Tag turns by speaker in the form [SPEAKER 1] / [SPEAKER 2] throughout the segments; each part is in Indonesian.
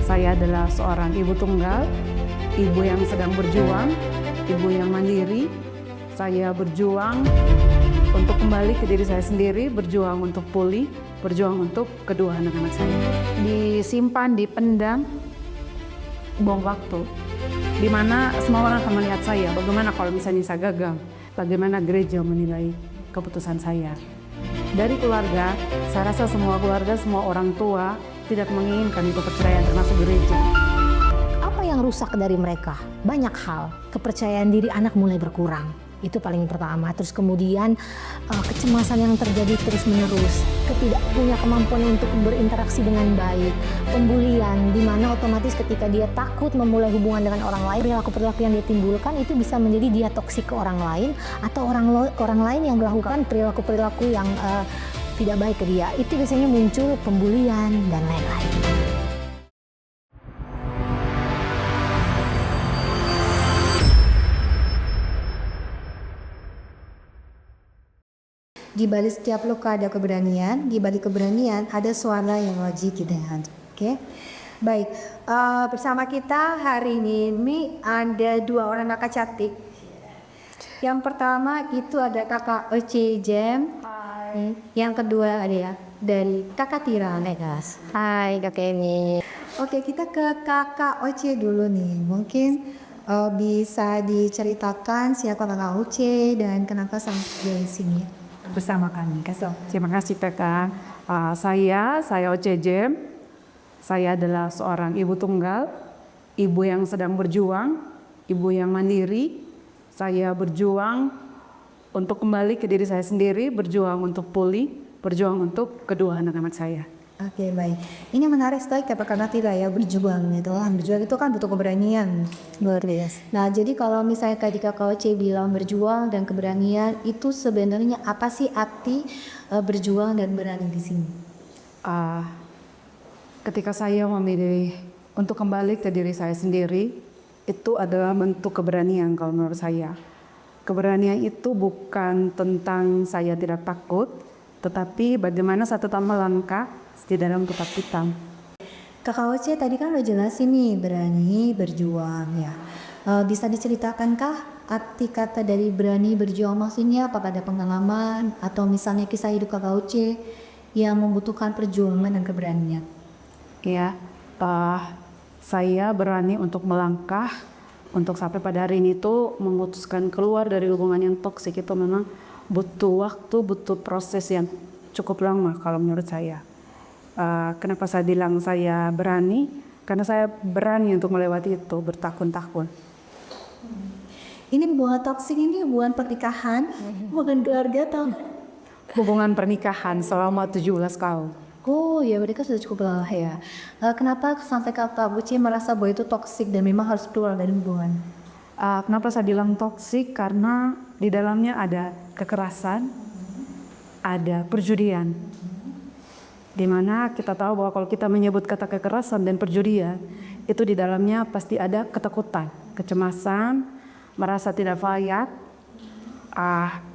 [SPEAKER 1] Saya adalah seorang ibu tunggal, ibu yang sedang berjuang, ibu yang mandiri. Saya berjuang untuk kembali ke diri saya sendiri, berjuang untuk pulih, berjuang untuk kedua anak-anak saya. Disimpan, dipendam, buang waktu. Di mana semua orang akan melihat saya, bagaimana kalau misalnya saya gagal, bagaimana gereja menilai keputusan saya. Dari keluarga, saya rasa semua keluarga, semua orang tua tidak menginginkan itu kepercayaan termasuk gereja.
[SPEAKER 2] Apa yang rusak dari mereka? Banyak hal. Kepercayaan diri anak mulai berkurang. Itu paling pertama. Terus kemudian kecemasan yang terjadi terus-menerus. Punya kemampuan untuk berinteraksi dengan baik. Pembulian, di mana otomatis ketika dia takut memulai hubungan dengan orang lain, perilaku-perilaku yang dia timbulkan itu bisa menjadi dia toksik ke orang lain, atau orang lain yang melakukan perilaku-perilaku yang tidak baik ke dia. Itu biasanya muncul pembulian dan lain-lain.
[SPEAKER 3] Di balik setiap luka ada keberanian, di balik keberanian ada suara yang wajib didengar. Oke, baik. Bersama kita hari ini ada dua orang kakak cantik. Yang pertama itu ada kakak Oce Jem. Hai. Yang kedua ada ya dari kakak Tira Negas.
[SPEAKER 2] Hai Kak Kenny.
[SPEAKER 3] Oke, kita ke kakak Oce dulu nih. Mungkin bisa diceritakan siapa kakak Oce dan kenapa sampai di sini bersama kami.
[SPEAKER 1] Terima kasih Kakak. Saya Oce Jem. Saya adalah seorang ibu tunggal, ibu yang sedang berjuang, ibu yang mandiri. Saya berjuang untuk kembali ke diri saya sendiri, berjuang untuk pulih, berjuang untuk kedua anak-anak saya.
[SPEAKER 3] Oke, baik. Ini menarik sekali karena tidak ya berjuang itu. Berjuang itu kan butuh keberanian.
[SPEAKER 2] Luar biasa.
[SPEAKER 3] Nah, jadi kalau misalnya ketika Kak Oce bilang berjuang dan keberanian, itu sebenarnya apa sih arti berjuang dan berani di sini?
[SPEAKER 1] Ketika saya memilih untuk kembali ke diri saya sendiri, itu adalah bentuk keberanian kalau menurut saya. Keberanian itu bukan tentang saya tidak takut, tetapi bagaimana saya tetap melangkah di dalam kitab hitam.
[SPEAKER 3] Kakak Oce tadi kan udah jelasin nih berani berjuang ya. Bisa diceritakankah arti kata dari berani berjuang, maksudnya apakah ada pengalaman atau misalnya kisah hidup Kakak Oce yang membutuhkan perjuangan dan keberanian?
[SPEAKER 1] Ya, saya berani untuk melangkah, untuk sampai pada hari ini tuh memutuskan keluar dari hubungan yang toksik itu memang butuh waktu, butuh proses yang cukup lama kalau menurut saya. Kenapa saya bilang saya berani? Karena saya berani untuk melewati itu bertahun-tahun.
[SPEAKER 3] Ini hubungan toksik ini hubungan pernikahan, hubungan keluarga atau?
[SPEAKER 1] Hubungan pernikahan selama 17 tahun.
[SPEAKER 3] Oh ya, mereka sudah cukup lama ya. Kenapa sampai Kakak Oce merasa bahwa itu toksik dan memang harus keluar dari hubungan?
[SPEAKER 1] Kenapa saya bilang toksik? Karena di dalamnya ada kekerasan, ada perjudian. Dimana kita tahu bahwa kalau kita menyebut kata kekerasan dan perjudian, itu di dalamnya pasti ada ketakutan, kecemasan, merasa tidak layak,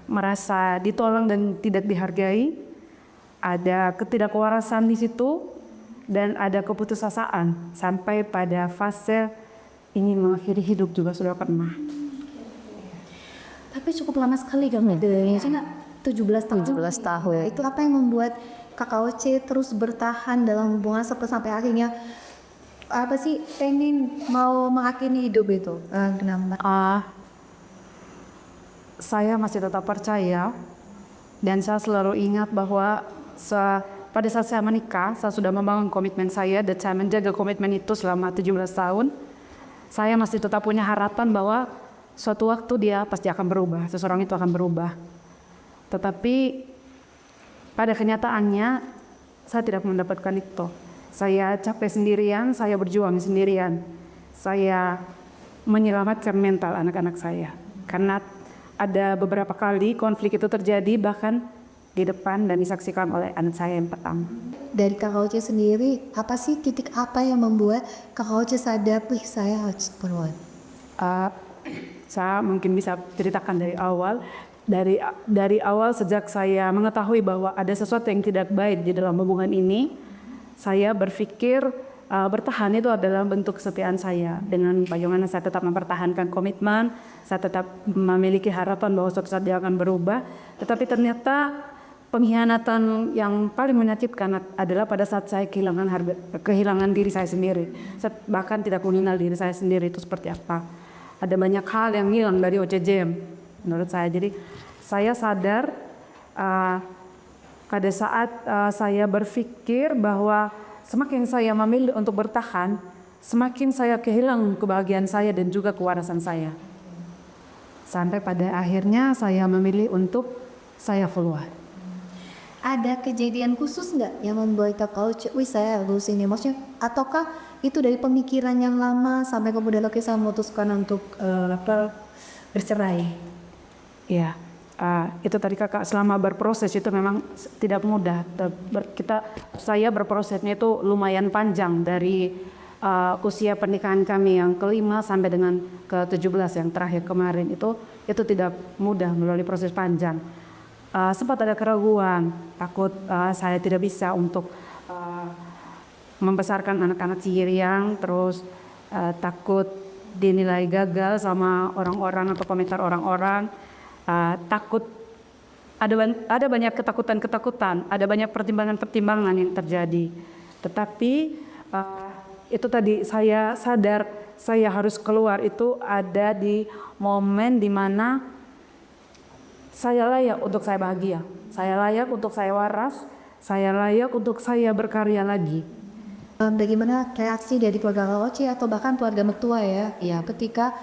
[SPEAKER 1] merasa ditolong dan tidak dihargai, ada ketidakwarasan di situ, dan ada keputusasaan sampai pada fase ingin mengakhiri hidup juga sudah pernah.
[SPEAKER 3] Tapi cukup lama sekali kan? 17 tahun.
[SPEAKER 2] 17 tahun.
[SPEAKER 3] Itu apa yang membuat Kakak Oce terus bertahan dalam hubungan sampai akhirnya apa sih pengen mau mengakhiri hidup itu? Kenapa?
[SPEAKER 1] Saya masih tetap percaya dan saya selalu ingat bahwa pada saat saya menikah, saya sudah membangun komitmen saya dan saya menjaga komitmen itu selama 17 tahun. Saya masih tetap punya harapan bahwa suatu waktu dia pasti akan berubah, seseorang itu akan berubah. Tetapi pada kenyataannya saya tidak mendapatkan itu. Saya capek sendirian, saya berjuang sendirian. Saya menyelamatkan mental anak-anak saya. Karena ada beberapa kali konflik itu terjadi bahkan di depan dan disaksikan oleh anak saya yang pertama.
[SPEAKER 3] Dari Kakak Oce sendiri, apa sih titik apa yang membuat Kakak Oce sadar, saya harus berbuat?
[SPEAKER 1] Saya mungkin bisa ceritakan dari awal. Dari awal sejak saya mengetahui bahwa ada sesuatu yang tidak baik di dalam hubungan ini, saya berpikir bertahan itu adalah bentuk kesetiaan saya dengan bagaimana saya tetap mempertahankan komitmen, saya tetap memiliki harapan bahwa suatu saat dia akan berubah. Tetapi ternyata pengkhianatan yang paling menyakitkan adalah pada saat saya kehilangan diri saya sendiri. Saya bahkan tidak mengenal diri saya sendiri itu seperti apa. Ada banyak hal yang hilang dari OCJM menurut saya. Jadi saya sadar pada saat saya berpikir bahwa semakin saya memilih untuk bertahan, semakin saya kehilangan kebahagiaan saya dan juga kewarasan saya. Sampai pada akhirnya saya memilih untuk saya keluar.
[SPEAKER 3] Ada kejadian khusus nggak yang membuat kakak, wih saya harus ini, maksudnya, ataukah itu dari pemikiran yang lama sampai kemudian saya memutuskan untuk bercerai?
[SPEAKER 1] Ya, itu tadi kakak selama berproses itu memang tidak mudah. Saya berprosesnya itu lumayan panjang dari usia pernikahan kami yang ke-5 sampai dengan ke-17 yang terakhir kemarin itu tidak mudah melalui proses panjang. Sempat ada keraguan, takut saya tidak bisa untuk membesarkan anak-anak Siriang, terus takut dinilai gagal sama orang-orang atau komentar orang-orang, takut ada banyak ketakutan, ada banyak pertimbangan yang terjadi. Tetapi itu tadi saya sadar saya harus keluar itu ada di momen dimana saya layak untuk saya bahagia, saya layak untuk saya waras, saya layak untuk saya berkarya lagi.
[SPEAKER 3] Bagaimana reaksi dari keluarga Kak Oci atau bahkan keluarga mertua ya, ketika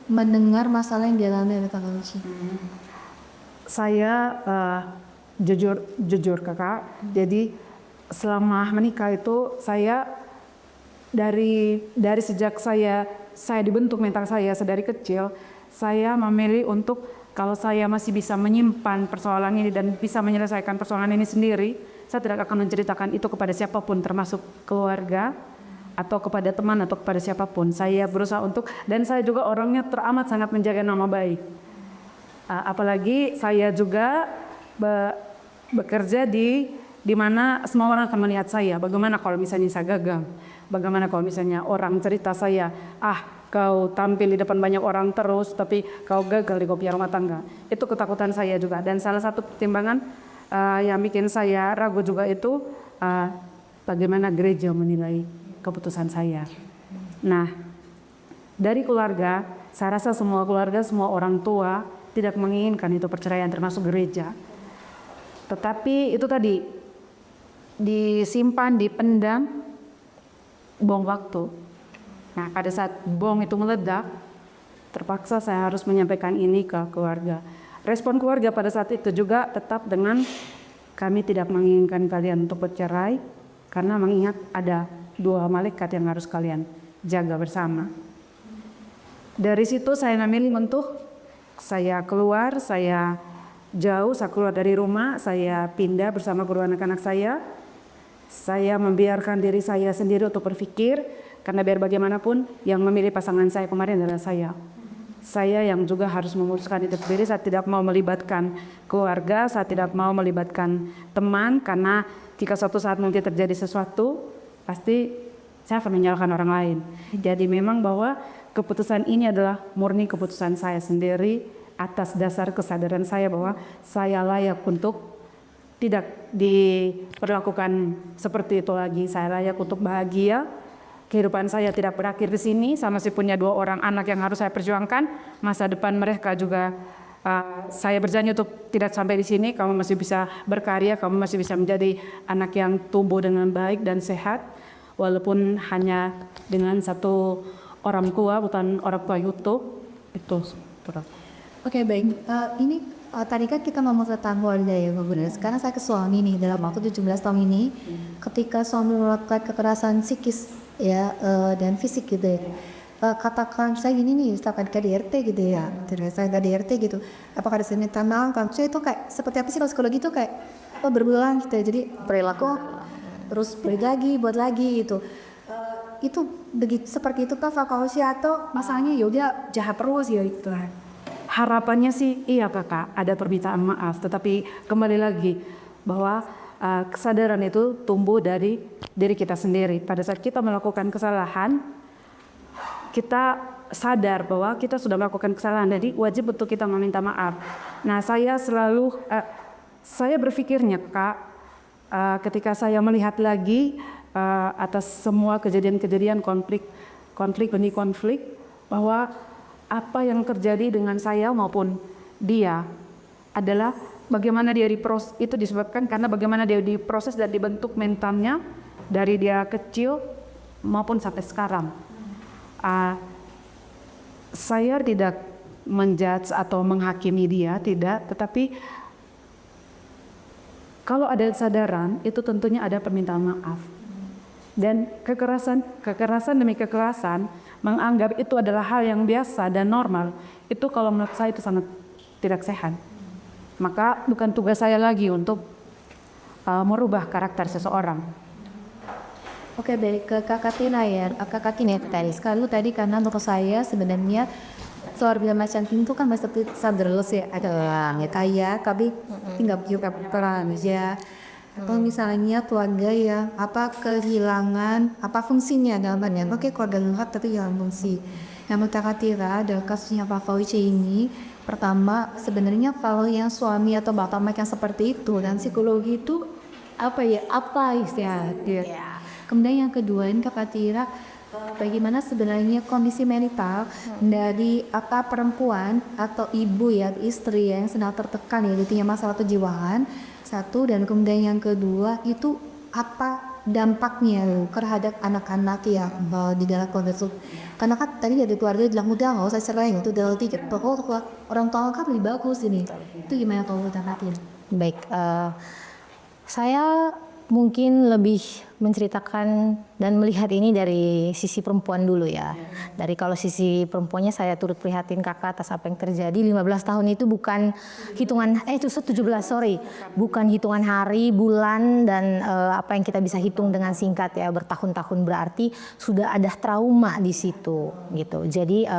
[SPEAKER 3] mendengar masalah yang dialami oleh Kak Oci?
[SPEAKER 1] Saya jujur kakak, jadi selama menikah itu saya dari sejak saya dibentuk mental saya sedari kecil, saya memilih untuk kalau saya masih bisa menyimpan persoalan ini dan bisa menyelesaikan persoalan ini sendiri, saya tidak akan menceritakan itu kepada siapapun, termasuk keluarga atau kepada teman atau kepada siapapun. Saya berusaha untuk, dan saya juga orangnya teramat sangat menjaga nama baik. Apalagi saya juga bekerja di mana semua orang akan melihat saya. Bagaimana kalau misalnya saya gagal? Bagaimana kalau misalnya orang cerita saya, kau tampil di depan banyak orang terus, tapi kau gagal di kopiar rumah tangga. Itu ketakutan saya juga. Dan salah satu pertimbangan yang bikin saya ragu juga itu bagaimana gereja menilai keputusan saya. Nah, dari keluarga, saya rasa semua keluarga, semua orang tua tidak menginginkan itu perceraian, termasuk gereja. Tetapi itu tadi disimpan, dipendam, bom waktu. Nah, pada saat bom itu meledak, terpaksa saya harus menyampaikan ini ke keluarga. Respon keluarga pada saat itu juga tetap dengan kami tidak menginginkan kalian untuk bercerai karena mengingat ada 2 malaikat yang harus kalian jaga bersama. Dari situ saya memilih untuk saya keluar, saya jauh, saya keluar dari rumah, saya pindah bersama kedua anak-anak saya. Saya membiarkan diri saya sendiri untuk berpikir, karena biar bagaimanapun yang memilih pasangan saya kemarin adalah saya. Saya yang juga harus memutuskan itu sendiri. Saya tidak mau melibatkan keluarga, saya tidak mau melibatkan teman, karena jika suatu saat mungkin terjadi sesuatu, pasti saya akan menyalahkan orang lain. Jadi memang bahwa keputusan ini adalah murni keputusan saya sendiri atas dasar kesadaran saya bahwa saya layak untuk tidak diperlakukan seperti itu lagi. Saya layak untuk bahagia. Kehidupan saya tidak berakhir di sini. Saya masih punya 2 orang anak yang harus saya perjuangkan. Masa depan mereka juga saya berjanji untuk tidak sampai di sini. Kamu masih bisa berkarya, kamu masih bisa menjadi anak yang tumbuh dengan baik dan sehat, walaupun hanya dengan 1 orang tua, bukan orang tua YouTube. Itu.
[SPEAKER 3] Oke, baik. Ini tadi kan kita ngomong tentang keluarga ya, Bu Bunda. Sekarang saya ke suami nih, dalam waktu 17 tahun ini, ketika suami melakukan kekerasan psikis ya dan fisik gitu ya. Katakan saya gini nih, misalkan KDRT gitu ya, saya KDRT gitu. Apakah ada minta maaf? Saya itu kayak seperti apa sih kalau psikologi itu kayak berulang gitu ya. Jadi perilaku terus buat lagi gitu. Itu begitu seperti itu kah Fakausi atau masalahnya ya udah jahat terus ya itu?
[SPEAKER 1] Harapannya sih iya kakak, ada permintaan maaf, tetapi kembali lagi bahwa kesadaran itu tumbuh dari diri kita sendiri. Pada saat kita melakukan kesalahan, kita sadar bahwa kita sudah melakukan kesalahan, jadi wajib untuk kita meminta maaf. Nah, saya berpikirnya, Kak, ketika saya melihat lagi atas semua kejadian-kejadian konflik demi konflik, bahwa apa yang terjadi dengan saya maupun dia adalah bagaimana dia itu disebabkan karena bagaimana dia diproses dan dibentuk mentalnya dari dia kecil maupun sampai sekarang. Saya tidak menjudge atau menghakimi dia, tidak, tetapi kalau ada kesadaran itu tentunya ada permintaan maaf. Dan kekerasan demi kekerasan menganggap itu adalah hal yang biasa dan normal, itu kalau menurut saya itu sangat tidak sehat. Maka bukan tugas saya lagi untuk merubah karakter seseorang.
[SPEAKER 3] Oke, baik, ke Kakak Tina ya. Kakak Tina tadi, tadi karena menurut saya sebenarnya soal bila macam itu kan mesti sadar sih ada kayak kami tinggal juga peran aja. Atau misalnya keluarga ya kehilangan fungsinya dalamnya. Oke, keluarga lengkap tapi hilang fungsi. Yang Kakak Tira ada kasusnya Pak Fauci ini. Pertama, sebenarnya kalau yang suami atau bapak mereka seperti itu dan psikologi itu apa istilahnya. Kemudian yang kedua ini Kakak Tira, bagaimana sebenarnya kondisi mental dari perempuan atau ibu ya, istri yang sedang tertekan ya, punya masalah kejiwaan, satu, dan kemudian yang kedua itu apa dampaknya terhadap anak-anak yang di dalam keluarga. Karena kan tadi dari keluarga bilang udah nggak usah cerai, itu dalam tiket pokok orang tua kan lebih bagus ini. Itu gimana kalau Kakak Tira?
[SPEAKER 2] Baik, saya mungkin lebih menceritakan dan melihat ini dari sisi perempuan dulu ya. Dari kalau sisi perempuannya saya turut prihatin Kakak atas apa yang terjadi. 15 tahun itu bukan hitungan, itu 17 bukan hitungan hari, bulan dan apa yang kita bisa hitung dengan singkat ya, bertahun-tahun, berarti sudah ada trauma di situ gitu. Jadi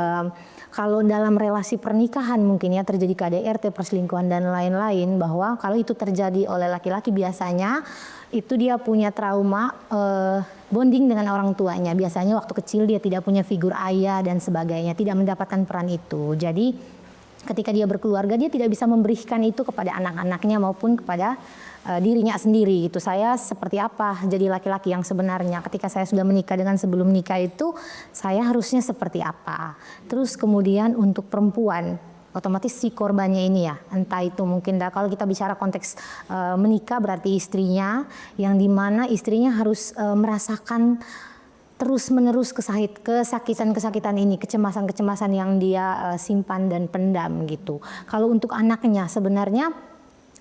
[SPEAKER 2] kalau dalam relasi pernikahan mungkin ya terjadi KDRT, perselingkuhan dan lain-lain, bahwa kalau itu terjadi oleh laki-laki biasanya itu dia punya trauma bonding dengan orang tuanya. Biasanya waktu kecil dia tidak punya figur ayah dan sebagainya, tidak mendapatkan peran itu. Jadi ketika dia berkeluarga dia tidak bisa memberikan itu kepada anak-anaknya maupun kepada dirinya sendiri gitu. Saya seperti apa jadi laki-laki yang sebenarnya ketika saya sudah menikah dengan sebelum nikah itu saya harusnya seperti apa. Terus kemudian untuk perempuan otomatis si korbannya ini ya, entah itu mungkin kalau kita bicara konteks menikah berarti istrinya, yang dimana istrinya harus merasakan terus-menerus kesakitan ini, kecemasan-kecemasan yang dia simpan dan pendam gitu. Kalau untuk anaknya sebenarnya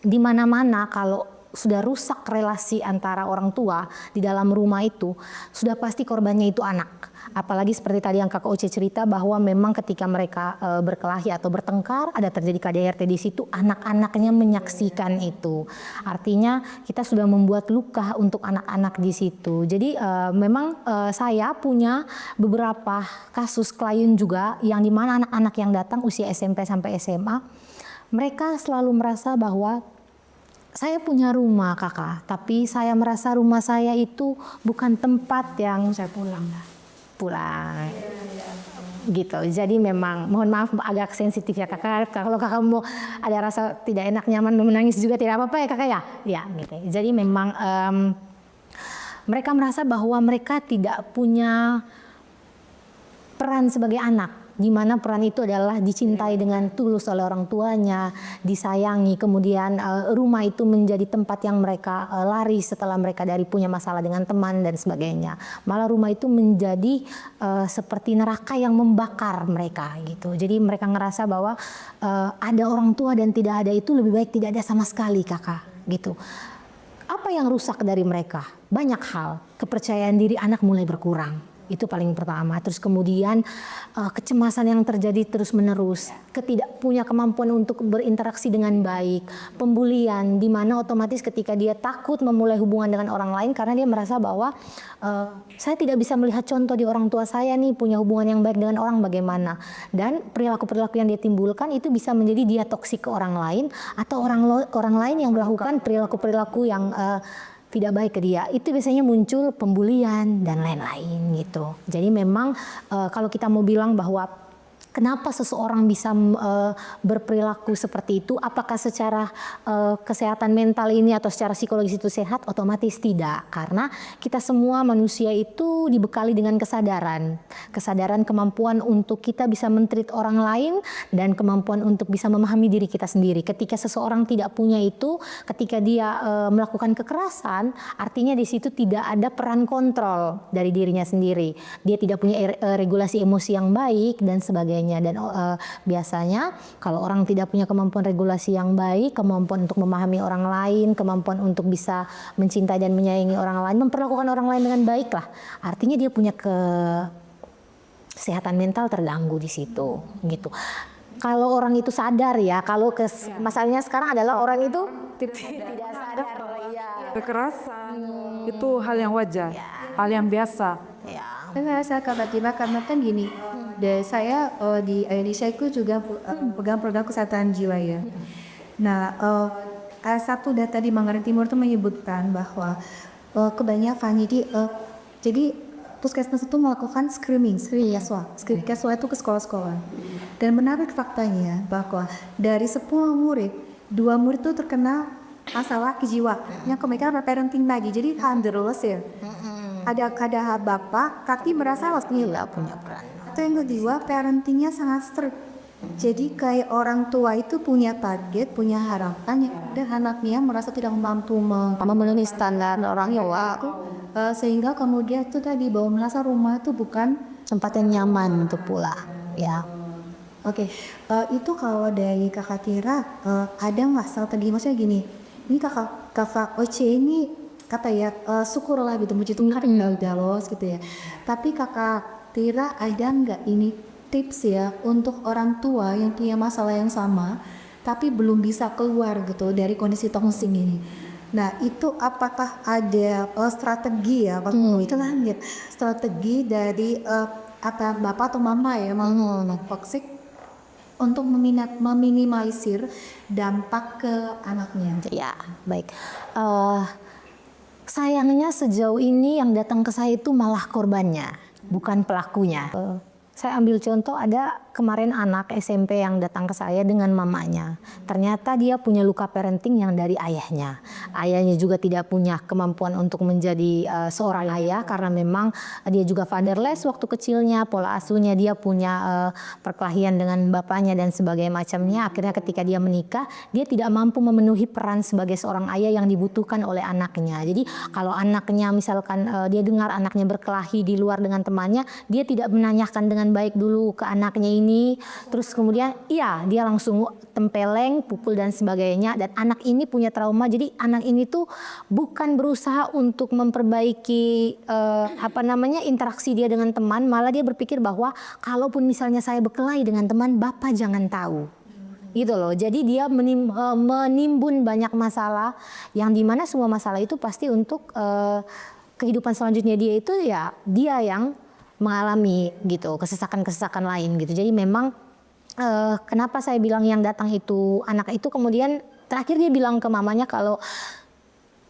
[SPEAKER 2] di mana-mana kalau sudah rusak relasi antara orang tua di dalam rumah itu, sudah pasti korbannya itu anak. Apalagi seperti tadi yang Kakak Oce cerita bahwa memang ketika mereka berkelahi atau bertengkar, ada terjadi KDRT di situ, anak-anaknya menyaksikan itu. Artinya kita sudah membuat luka untuk anak-anak di situ. Jadi memang saya punya beberapa kasus klien juga yang dimana anak-anak yang datang usia SMP sampai SMA, mereka selalu merasa bahwa saya punya rumah kakak, tapi saya merasa rumah saya itu bukan tempat yang saya pulang gitu. Jadi memang mohon maaf agak sensitif ya kakak. Kalau kakak mau ada rasa tidak enak, nyaman, menangis juga tidak apa-apa ya kakak ya gitu. Jadi memang mereka merasa bahwa mereka tidak punya peran sebagai anak, di mana peran itu adalah dicintai dengan tulus oleh orang tuanya, disayangi, kemudian rumah itu menjadi tempat yang mereka lari setelah mereka dari punya masalah dengan teman dan sebagainya. Malah rumah itu menjadi seperti neraka yang membakar mereka gitu. Jadi mereka ngerasa bahwa ada orang tua dan tidak ada itu lebih baik tidak ada sama sekali kakak gitu. Apa yang rusak dari mereka? Banyak hal. Kepercayaan diri anak mulai berkurang. Itu paling pertama. Terus kemudian kecemasan yang terjadi terus-menerus, ketidak punya kemampuan untuk berinteraksi dengan baik, pembulian, di mana otomatis ketika dia takut memulai hubungan dengan orang lain karena dia merasa bahwa saya tidak bisa melihat contoh di orang tua saya nih punya hubungan yang baik dengan orang bagaimana. Dan perilaku-perilaku yang dia timbulkan itu bisa menjadi dia toksik ke orang lain atau orang lain yang melakukan perilaku-perilaku yang tidak baik ke dia. Itu biasanya muncul pembulian dan lain-lain gitu. Jadi memang kalau kita mau bilang bahwa kenapa seseorang bisa berperilaku seperti itu, apakah secara kesehatan mental ini atau secara psikologis itu sehat? Otomatis tidak, karena kita semua manusia itu dibekali dengan kesadaran kemampuan untuk kita bisa men-treat orang lain dan kemampuan untuk bisa memahami diri kita sendiri. Ketika seseorang tidak punya itu, ketika dia melakukan kekerasan, artinya di situ tidak ada peran kontrol dari dirinya sendiri. Dia tidak punya regulasi emosi yang baik dan sebagainya. Dan biasanya kalau orang tidak punya kemampuan regulasi yang baik, kemampuan untuk memahami orang lain, kemampuan untuk bisa mencintai dan menyayangi orang lain, memperlakukan orang lain dengan baik lah, artinya dia punya kesehatan mental terganggu di situ gitu. Kalau orang itu sadar ya, kalau masalahnya sekarang adalah orang itu tidak sadar.
[SPEAKER 1] Kekerasan itu hal yang wajar, hal yang biasa.
[SPEAKER 3] Saya rasa tiba karena kan gini, saya di Indonesia itu juga pegang program kesehatan jiwa ya. Nah, satu data di Manggarai Timur itu menyebutkan bahwa kebanyakan jadi puskesmas itu melakukan screening Yaswa itu ke sekolah-sekolah. Dan menarik faktanya bahwa dari 10 murid, 2 murid itu terkena masalah kejiwaan yang kemudian parenting lagi, jadi handleless ya. Ada bapak tapi merasa nggak punya peran. Itu yang kedua, parentingnya sangat strict. Jadi kayak orang tua itu punya target, punya harapan, dan anaknya merasa tidak mampu memenuhi standar orang tua. Sehingga kemudian itu tadi bahwa merasa rumah itu bukan
[SPEAKER 2] tempat yang nyaman untuk pulang. Ya.
[SPEAKER 3] Oke, itu kalau dari Kakak Tira ada nggak strategi, maksudnya gini, ini kakak Oce ini kata ya syukurlah gitu, puji Tuhan udah los gitu ya. Tapi Kakak Tira ada nggak ini tips ya untuk orang tua yang punya masalah yang sama tapi belum bisa keluar gitu dari kondisi toksik ini? Nah itu apakah ada strategi ya? Itu kan strategi dari bapak atau mama ya mau toksik untuk meminimalisir dampak ke anaknya?
[SPEAKER 2] Ya baik. Sayangnya sejauh ini yang datang ke saya itu malah korbannya, bukan pelakunya. Saya ambil contoh, ada kemarin anak SMP yang datang ke saya dengan mamanya. Ternyata dia punya luka parenting yang dari ayahnya. Ayahnya juga tidak punya kemampuan untuk menjadi seorang ayah karena memang dia juga fatherless waktu kecilnya, pola asuhnya dia punya perkelahian dengan bapaknya dan sebagainya macamnya. Akhirnya ketika dia menikah, dia tidak mampu memenuhi peran sebagai seorang ayah yang dibutuhkan oleh anaknya. Jadi kalau anaknya misalkan dia dengar anaknya berkelahi di luar dengan temannya, dia tidak menanyakan dengan baik dulu ke anaknya ini, terus kemudian iya dia langsung tempeleng, pukul dan sebagainya, dan anak ini punya trauma. Jadi anak ini tuh bukan berusaha untuk memperbaiki interaksi dia dengan teman, malah dia berpikir bahwa kalaupun misalnya saya berkelahi dengan teman, bapak jangan tahu. Gitu loh. Jadi dia menimbun banyak masalah yang dimana semua masalah itu pasti untuk kehidupan selanjutnya dia itu ya dia yang mengalami gitu kesesakan-kesesakan lain gitu. Jadi memang kenapa saya bilang yang datang itu anak itu kemudian terakhir dia bilang ke mamanya kalau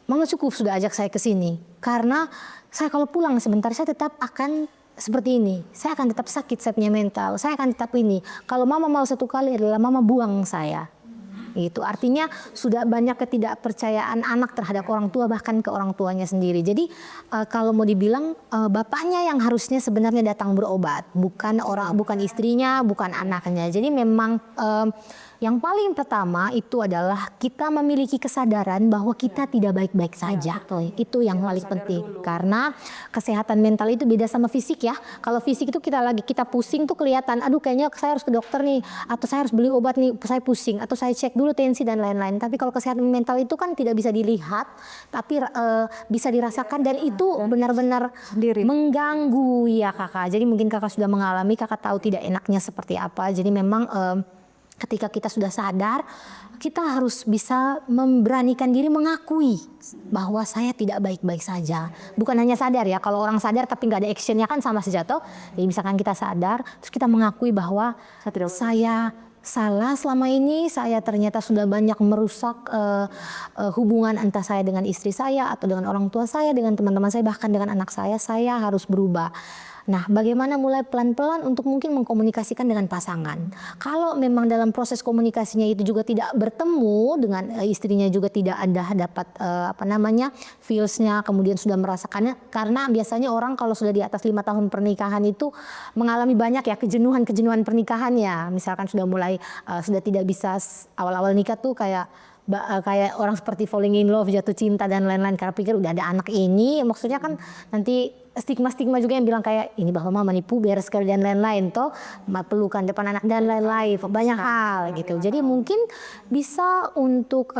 [SPEAKER 2] mama cukup sudah ajak saya ke sini karena saya kalau pulang sebentar saya tetap akan seperti ini. Saya akan tetap sakit, saya punya mental. Saya akan tetap ini. Kalau mama mau satu kali adalah mama buang saya. Itu artinya sudah banyak ketidakpercayaan anak terhadap orang tua bahkan ke orang tuanya sendiri. Jadi kalau mau dibilang bapaknya yang harusnya sebenarnya datang berobat, bukan istrinya, bukan anaknya. Jadi memang Yang paling pertama itu adalah kita memiliki kesadaran bahwa kita tidak baik-baik saja. Itu yang paling penting. Karena kesehatan mental itu beda sama fisik ya. Kalau fisik itu kita pusing tuh kelihatan, aduh kayaknya saya harus ke dokter nih, atau saya harus beli obat nih, saya pusing, atau saya cek dulu tensi dan lain-lain. Tapi kalau kesehatan mental itu kan tidak bisa dilihat, tapi bisa dirasakan dan itu benar-benar mengganggu ya kakak. Jadi mungkin kakak sudah mengalami, kakak tahu tidak enaknya seperti apa. Jadi memang ketika kita sudah sadar, kita harus bisa memberanikan diri mengakui bahwa saya tidak baik-baik saja. Bukan hanya sadar ya, kalau orang sadar tapi nggak ada actionnya kan sama saja toh. Jadi misalkan kita sadar, terus kita mengakui bahwa saya salah selama ini, saya ternyata sudah banyak merusak hubungan antara saya dengan istri saya, atau dengan orang tua saya, dengan teman-teman saya, bahkan dengan anak saya harus berubah. Nah, bagaimana mulai pelan-pelan untuk mungkin mengkomunikasikan dengan pasangan. Kalau memang dalam proses komunikasinya itu juga tidak bertemu dengan istrinya, juga tidak ada dapat feels-nya, kemudian sudah merasakannya. Karena biasanya orang kalau sudah di atas 5 tahun pernikahan itu mengalami banyak ya kejenuhan pernikahan ya. Misalkan sudah mulai sudah tidak bisa, awal-awal nikah tuh kayak orang seperti falling in love, jatuh cinta dan lain-lain, karena pikir udah ada anak ini, maksudnya kan nanti stigma juga yang bilang kayak ini bahwa mama nih puber sekali dan lain-lain toh, pelukan depan anak dan lain-lain, banyak hal gitu. Jadi mungkin bisa untuk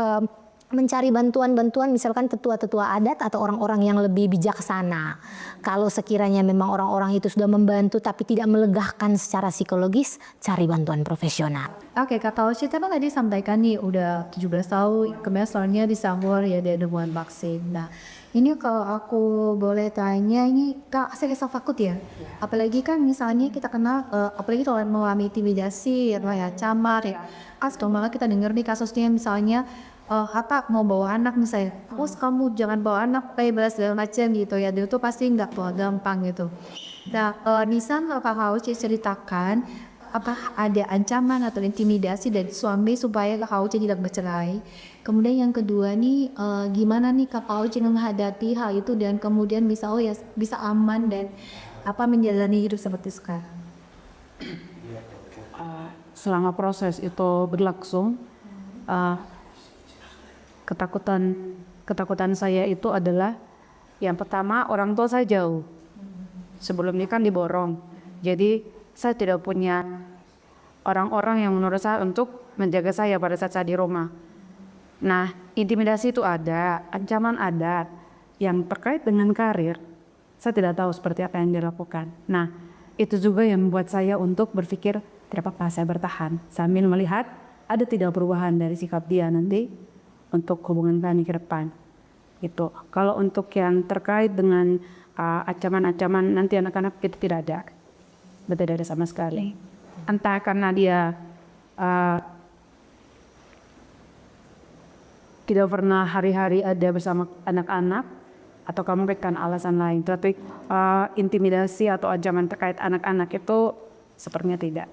[SPEAKER 2] mencari bantuan misalkan tetua-tetua adat atau orang-orang yang lebih bijaksana. Kalau sekiranya memang orang-orang itu sudah membantu tapi tidak melegakan secara psikologis, cari bantuan profesional.
[SPEAKER 3] Oke, Kak Tauci tadi sampaikan nih udah 17 tahun, kemudian soalnya di Sangwar ya ada hubungan vaksin. Nah, ini kalau aku boleh tanya, ini Kak saya takut ya. Apalagi kan misalnya kita kenal, apalagi kalau mengalami intimidasi, ya camar ya. Asal malah kita dengar nih kasusnya misalnya mau bawa anak misalnya, kamu jangan bawa anak, kayak balas segala macam gitu ya, dia tuh pasti nggak bawa gampang gitu. Nah, Nisan Kak Hauci ceritakan, apa ada ancaman atau intimidasi dari suami supaya Kak Hauci tidak bercerai. Kemudian yang kedua nih, gimana nih Kak Hauci menghadapi hal itu dan kemudian bisa aman dan menjalani hidup seperti sekarang.
[SPEAKER 1] Selama proses itu berlangsung, ketakutan saya itu adalah yang pertama, orang tua saya jauh. Sebelum nikah diborong. Jadi saya tidak punya orang-orang yang menurut saya untuk menjaga saya pada saat saya di rumah. Nah, intimidasi itu ada, ancaman ada. Yang terkait dengan karir, saya tidak tahu seperti apa yang dilakukan. Nah, itu juga yang membuat saya untuk berpikir, tidak apa-apa saya bertahan. Sambil melihat ada tidak perubahan dari sikap dia nanti untuk hubungan kami ke depan. Gitu. Kalau untuk yang terkait dengan ancaman-ancaman nanti anak-anak itu tidak ada. Tidak ada sama sekali. Entah karena dia tidak pernah hari-hari ada bersama anak-anak, atau kamu berikan alasan lain. Tapi intimidasi atau ancaman terkait anak-anak itu sepertinya tidak.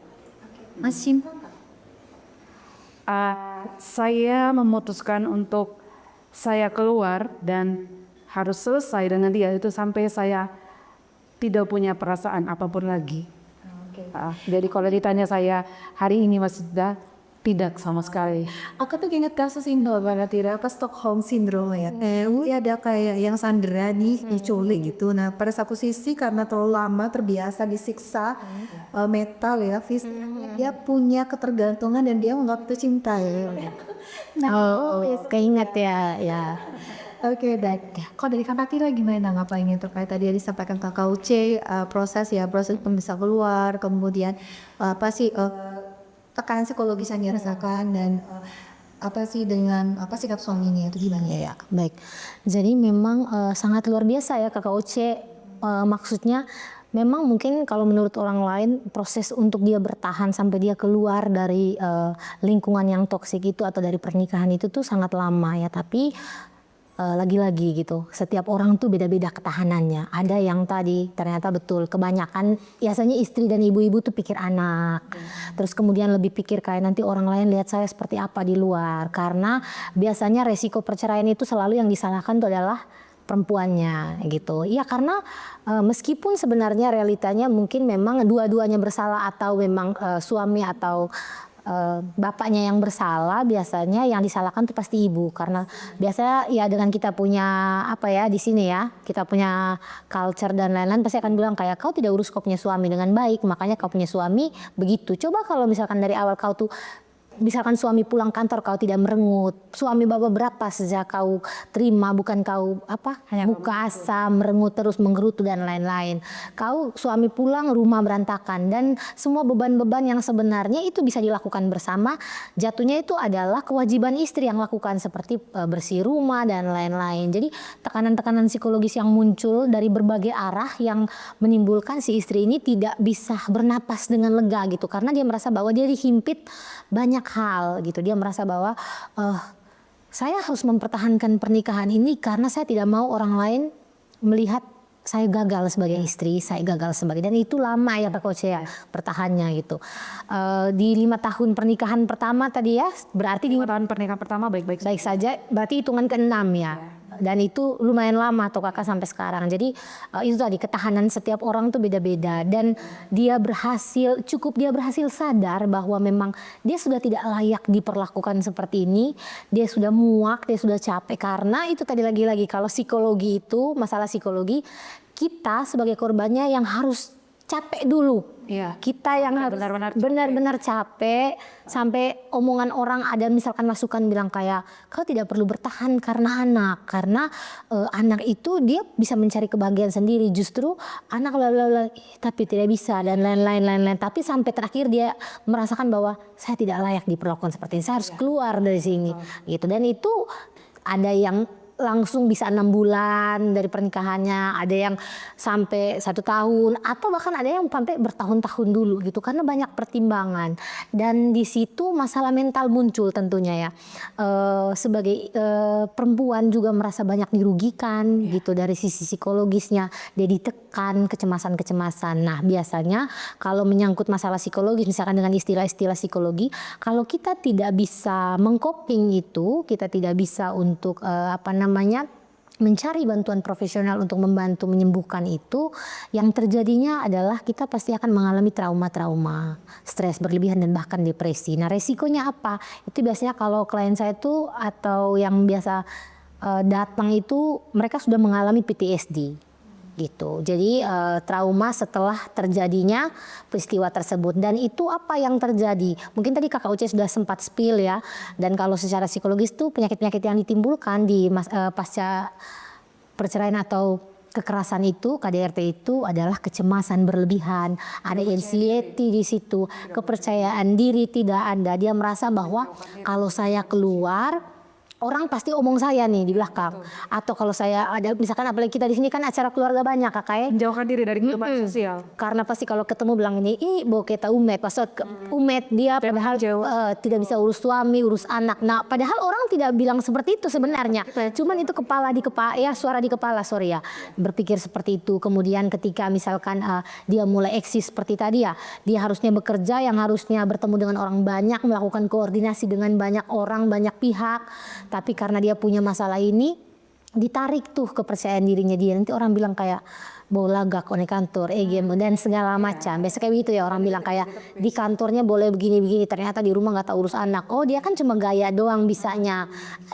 [SPEAKER 3] Masih
[SPEAKER 1] saya memutuskan untuk saya keluar dan harus selesai dengan dia itu sampai saya tidak punya perasaan apapun lagi. Jadi kalau ditanya saya hari ini masih tidak sama sekali.
[SPEAKER 3] Aku tuh ingat kasus Indo Stockholm Syndrome ya. Ada kayak yang Sandra nih diculik gitu. Nah pada satu sisi karena terlalu lama terbiasa disiksa metal ya, fisik, dia punya ketergantungan dan dia menganggap itu cinta ya.
[SPEAKER 2] Keinget ya.
[SPEAKER 3] Oke, baik. Kalau dari Kak Tira gimana ngapainnya terkait tadi yang disampaikan Kakak Uce, proses bisa keluar, kemudian tekanan psikologis yang dirasakan dan dengan sikap suaminya itu gimana
[SPEAKER 2] ya? Baik, jadi memang sangat luar biasa ya Kakak Oce, maksudnya memang mungkin kalau menurut orang lain proses untuk dia bertahan sampai dia keluar dari lingkungan yang toksik itu atau dari pernikahan itu tuh sangat lama ya, tapi lagi-lagi gitu, setiap orang tuh beda-beda ketahanannya. Ada yang tadi ternyata betul, kebanyakan biasanya istri dan ibu-ibu tuh pikir anak, terus kemudian lebih pikir kayak nanti orang lain lihat saya seperti apa di luar, karena biasanya resiko perceraian itu selalu yang disalahkan itu adalah perempuannya gitu. Iya, karena meskipun sebenarnya realitanya mungkin memang dua-duanya bersalah atau memang suami atau bapaknya yang bersalah, biasanya yang disalahkan tuh pasti ibu, karena biasanya ya dengan kita punya apa ya di sini ya, kita punya culture dan lain-lain, pasti akan bilang kayak kau tidak urus kau punya suami dengan baik, makanya kau punya suami begitu. Coba kalau misalkan dari awal kau tuh misalkan suami pulang kantor kau tidak merengut, suami bawa berapa sejak kau terima, bukan kau apa buka asa merengut terus menggerutu dan lain-lain. Kau suami pulang rumah berantakan, dan semua beban-beban yang sebenarnya itu bisa dilakukan bersama, jatuhnya itu adalah kewajiban istri yang lakukan, seperti bersih rumah dan lain-lain. Jadi tekanan-tekanan psikologis yang muncul dari berbagai arah yang menimbulkan si istri ini tidak bisa bernapas dengan lega gitu, karena dia merasa bahwa dia dihimpit banyak hal gitu. Dia merasa bahwa saya harus mempertahankan pernikahan ini karena saya tidak mau orang lain melihat saya gagal sebagai istri, saya gagal sebagai, dan itu lama ya Pak Coach ya bertahannya gitu. Di 5 tahun pernikahan pertama tadi ya, berarti
[SPEAKER 1] 5 tahun pernikahan pertama baik-baik
[SPEAKER 2] baik saja, berarti hitungan ke-6 ya. Dan itu lumayan lama tuh kakak sampai sekarang. Jadi itu tadi ketahanan setiap orang tuh beda-beda, dan dia berhasil sadar bahwa memang dia sudah tidak layak diperlakukan seperti ini. Dia sudah muak, dia sudah capek, karena itu tadi lagi-lagi kalau psikologi itu masalah psikologi, kita sebagai korbannya yang harus capek dulu.
[SPEAKER 1] Iya.
[SPEAKER 2] Kita yang harus benar-benar capek, sampai omongan orang ada misalkan masukan bilang kayak kau tidak perlu bertahan karena anak, karena anak itu dia bisa mencari kebahagiaan sendiri, justru anak bla tapi tidak bisa dan lain-lain. Tapi sampai terakhir dia merasakan bahwa saya tidak layak diperlakukan seperti ini, saya harus keluar dari sini gitu. Dan itu ada yang langsung bisa 6 bulan dari pernikahannya, ada yang sampai 1 tahun, atau bahkan ada yang sampai bertahun-tahun dulu gitu, karena banyak pertimbangan. Dan di situ masalah mental muncul tentunya ya. Sebagai perempuan juga merasa banyak dirugikan gitu dari sisi psikologisnya, dia ditekan kecemasan-kecemasan. Nah biasanya kalau menyangkut masalah psikologis, misalkan dengan istilah-istilah psikologi, kalau kita tidak bisa mengcoping itu, kita tidak bisa untuk mencari bantuan profesional untuk membantu menyembuhkan itu, yang terjadinya adalah kita pasti akan mengalami trauma-trauma, stres berlebihan dan bahkan depresi. Nah resikonya apa? Itu biasanya kalau klien saya itu atau yang biasa datang itu mereka sudah mengalami PTSD. Gitu. Jadi trauma setelah terjadinya peristiwa tersebut. Dan itu apa yang terjadi? Mungkin tadi Kakak Uce sudah sempat spill ya. Dan kalau secara psikologis tuh penyakit-penyakit yang ditimbulkan di pasca perceraian atau kekerasan itu, KDRT itu adalah kecemasan berlebihan, ada anxiety di situ, kepercayaan diri tidak ada. Dia merasa bahwa kalau saya keluar orang pasti omong saya nih di belakang. Atau kalau saya ada, misalkan apalagi kita di sini kan acara keluarga banyak kakak ya.
[SPEAKER 1] Menjauhkan diri dari kehidupan sosial.
[SPEAKER 2] Karena pasti kalau ketemu bilang ini, bo kita umet, maksud umet dia padahal tidak bisa urus suami, urus anak. Nah padahal orang tidak bilang seperti itu sebenarnya. Cuman itu suara di kepala sorry ya. Berpikir seperti itu. Kemudian ketika misalkan dia mulai eksis seperti tadi ya, dia harusnya bekerja yang harusnya bertemu dengan orang banyak, melakukan koordinasi dengan banyak orang, banyak pihak. Tapi karena dia punya masalah ini, ditarik tuh kepercayaan dirinya dia. Nanti orang bilang kayak bola gak di kantor, dan segala macam. Biasanya kayak gitu ya, orang bilang kayak di kantornya boleh begini-begini, ternyata di rumah gak tahu urus anak. Oh dia kan cuma gaya doang bisanya.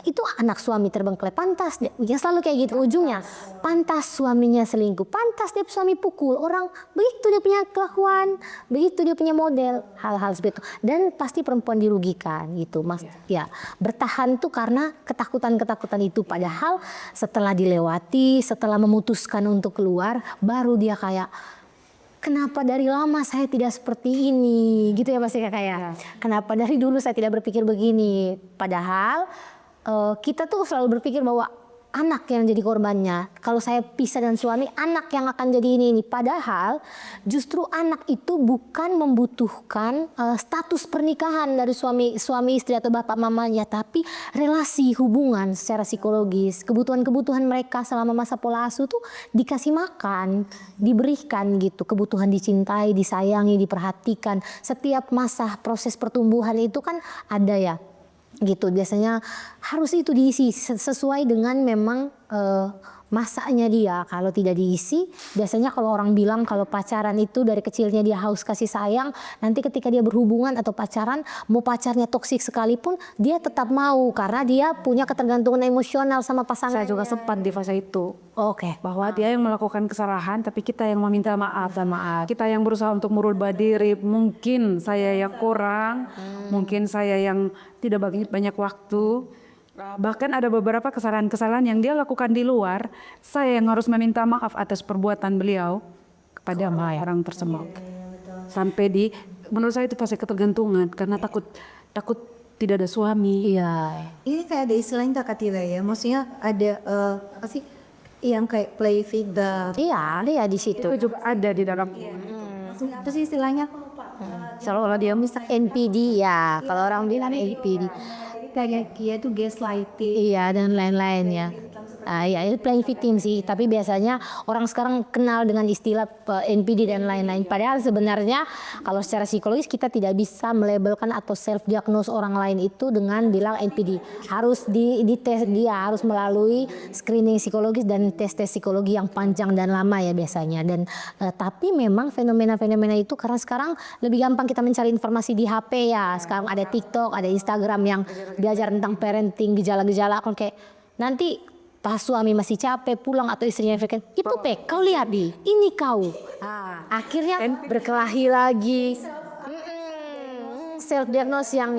[SPEAKER 2] Itu anak suami terbengkelai, pantas dia selalu kayak gitu ujungnya. Pantas suaminya selingkuh, pantas dia suami pukul orang, begitu dia punya kelakuan, begitu dia punya model, hal-hal seperti itu. Dan pasti perempuan dirugikan gitu, Mas. Ya, bertahan tuh karena ketakutan-ketakutan itu. Padahal setelah dilewati, setelah memutuskan untuk keluar, baru dia kayak kenapa dari lama saya tidak seperti ini gitu ya pasti kayak kenapa dari dulu saya tidak berpikir begini. Padahal kita tuh selalu berpikir bahwa anak yang jadi korbannya. Kalau saya pisah dengan suami, anak yang akan jadi ini. Padahal justru anak itu bukan membutuhkan status pernikahan dari suami istri atau bapak mamanya, tapi relasi hubungan secara psikologis. Kebutuhan-kebutuhan mereka selama masa pola asuh tuh dikasih makan, diberikan gitu. Kebutuhan dicintai, disayangi, diperhatikan. Setiap masa proses pertumbuhan itu kan ada ya. Gitu biasanya harus itu diisi sesuai dengan memang masanya dia kalau tidak diisi. Biasanya kalau orang bilang kalau pacaran itu dari kecilnya dia haus kasih sayang, nanti ketika dia berhubungan atau pacaran, mau pacarnya toksik sekalipun dia tetap mau karena dia punya ketergantungan emosional sama pasangan.
[SPEAKER 1] Saya juga sempat di fase itu.
[SPEAKER 2] Oke.
[SPEAKER 1] Bahwa dia yang melakukan kesalahan, tapi kita yang meminta maaf dan maaf. Kita yang berusaha untuk merubah diri. Mungkin saya yang kurang, mungkin saya yang tidak banyak waktu. Bahkan ada beberapa kesalahan-kesalahan yang dia lakukan di luar, saya yang harus meminta maaf atas perbuatan beliau kepada orang tersebut. Sampai menurut saya itu fase ketergantungan karena takut tidak ada suami.
[SPEAKER 2] Iya.
[SPEAKER 3] Ini kayak ada istilahnya Kak Tila ya, maksudnya ada apa sih yang kayak play with the
[SPEAKER 2] Iya, dia di situ.
[SPEAKER 1] Itu juga ada di dalam.
[SPEAKER 3] terus istilahnya
[SPEAKER 2] Seolah-olah dia misal NPD ya, kalau orang bilang NPD.
[SPEAKER 3] kayak dia tuh gaslighting.
[SPEAKER 2] Iya, dan lain-lain ya. Ya itu playing victim sih, tapi biasanya orang sekarang kenal dengan istilah NPD dan lain-lain. Padahal sebenarnya kalau secara psikologis kita tidak bisa melabelkan atau self diagnose orang lain itu dengan bilang NPD. Harus dites, dia harus melalui screening psikologis dan tes-tes psikologi yang panjang dan lama ya biasanya. Dan tapi memang fenomena-fenomena itu karena sekarang lebih gampang kita mencari informasi di HP ya. Sekarang ada TikTok, ada Instagram yang diajar tentang parenting, gejala-gejala kayak nanti pas suami masih capek pulang atau istrinya freaking, itu kau lihat di ini kau. Akhirnya berkelahi lagi. Self diagnose yang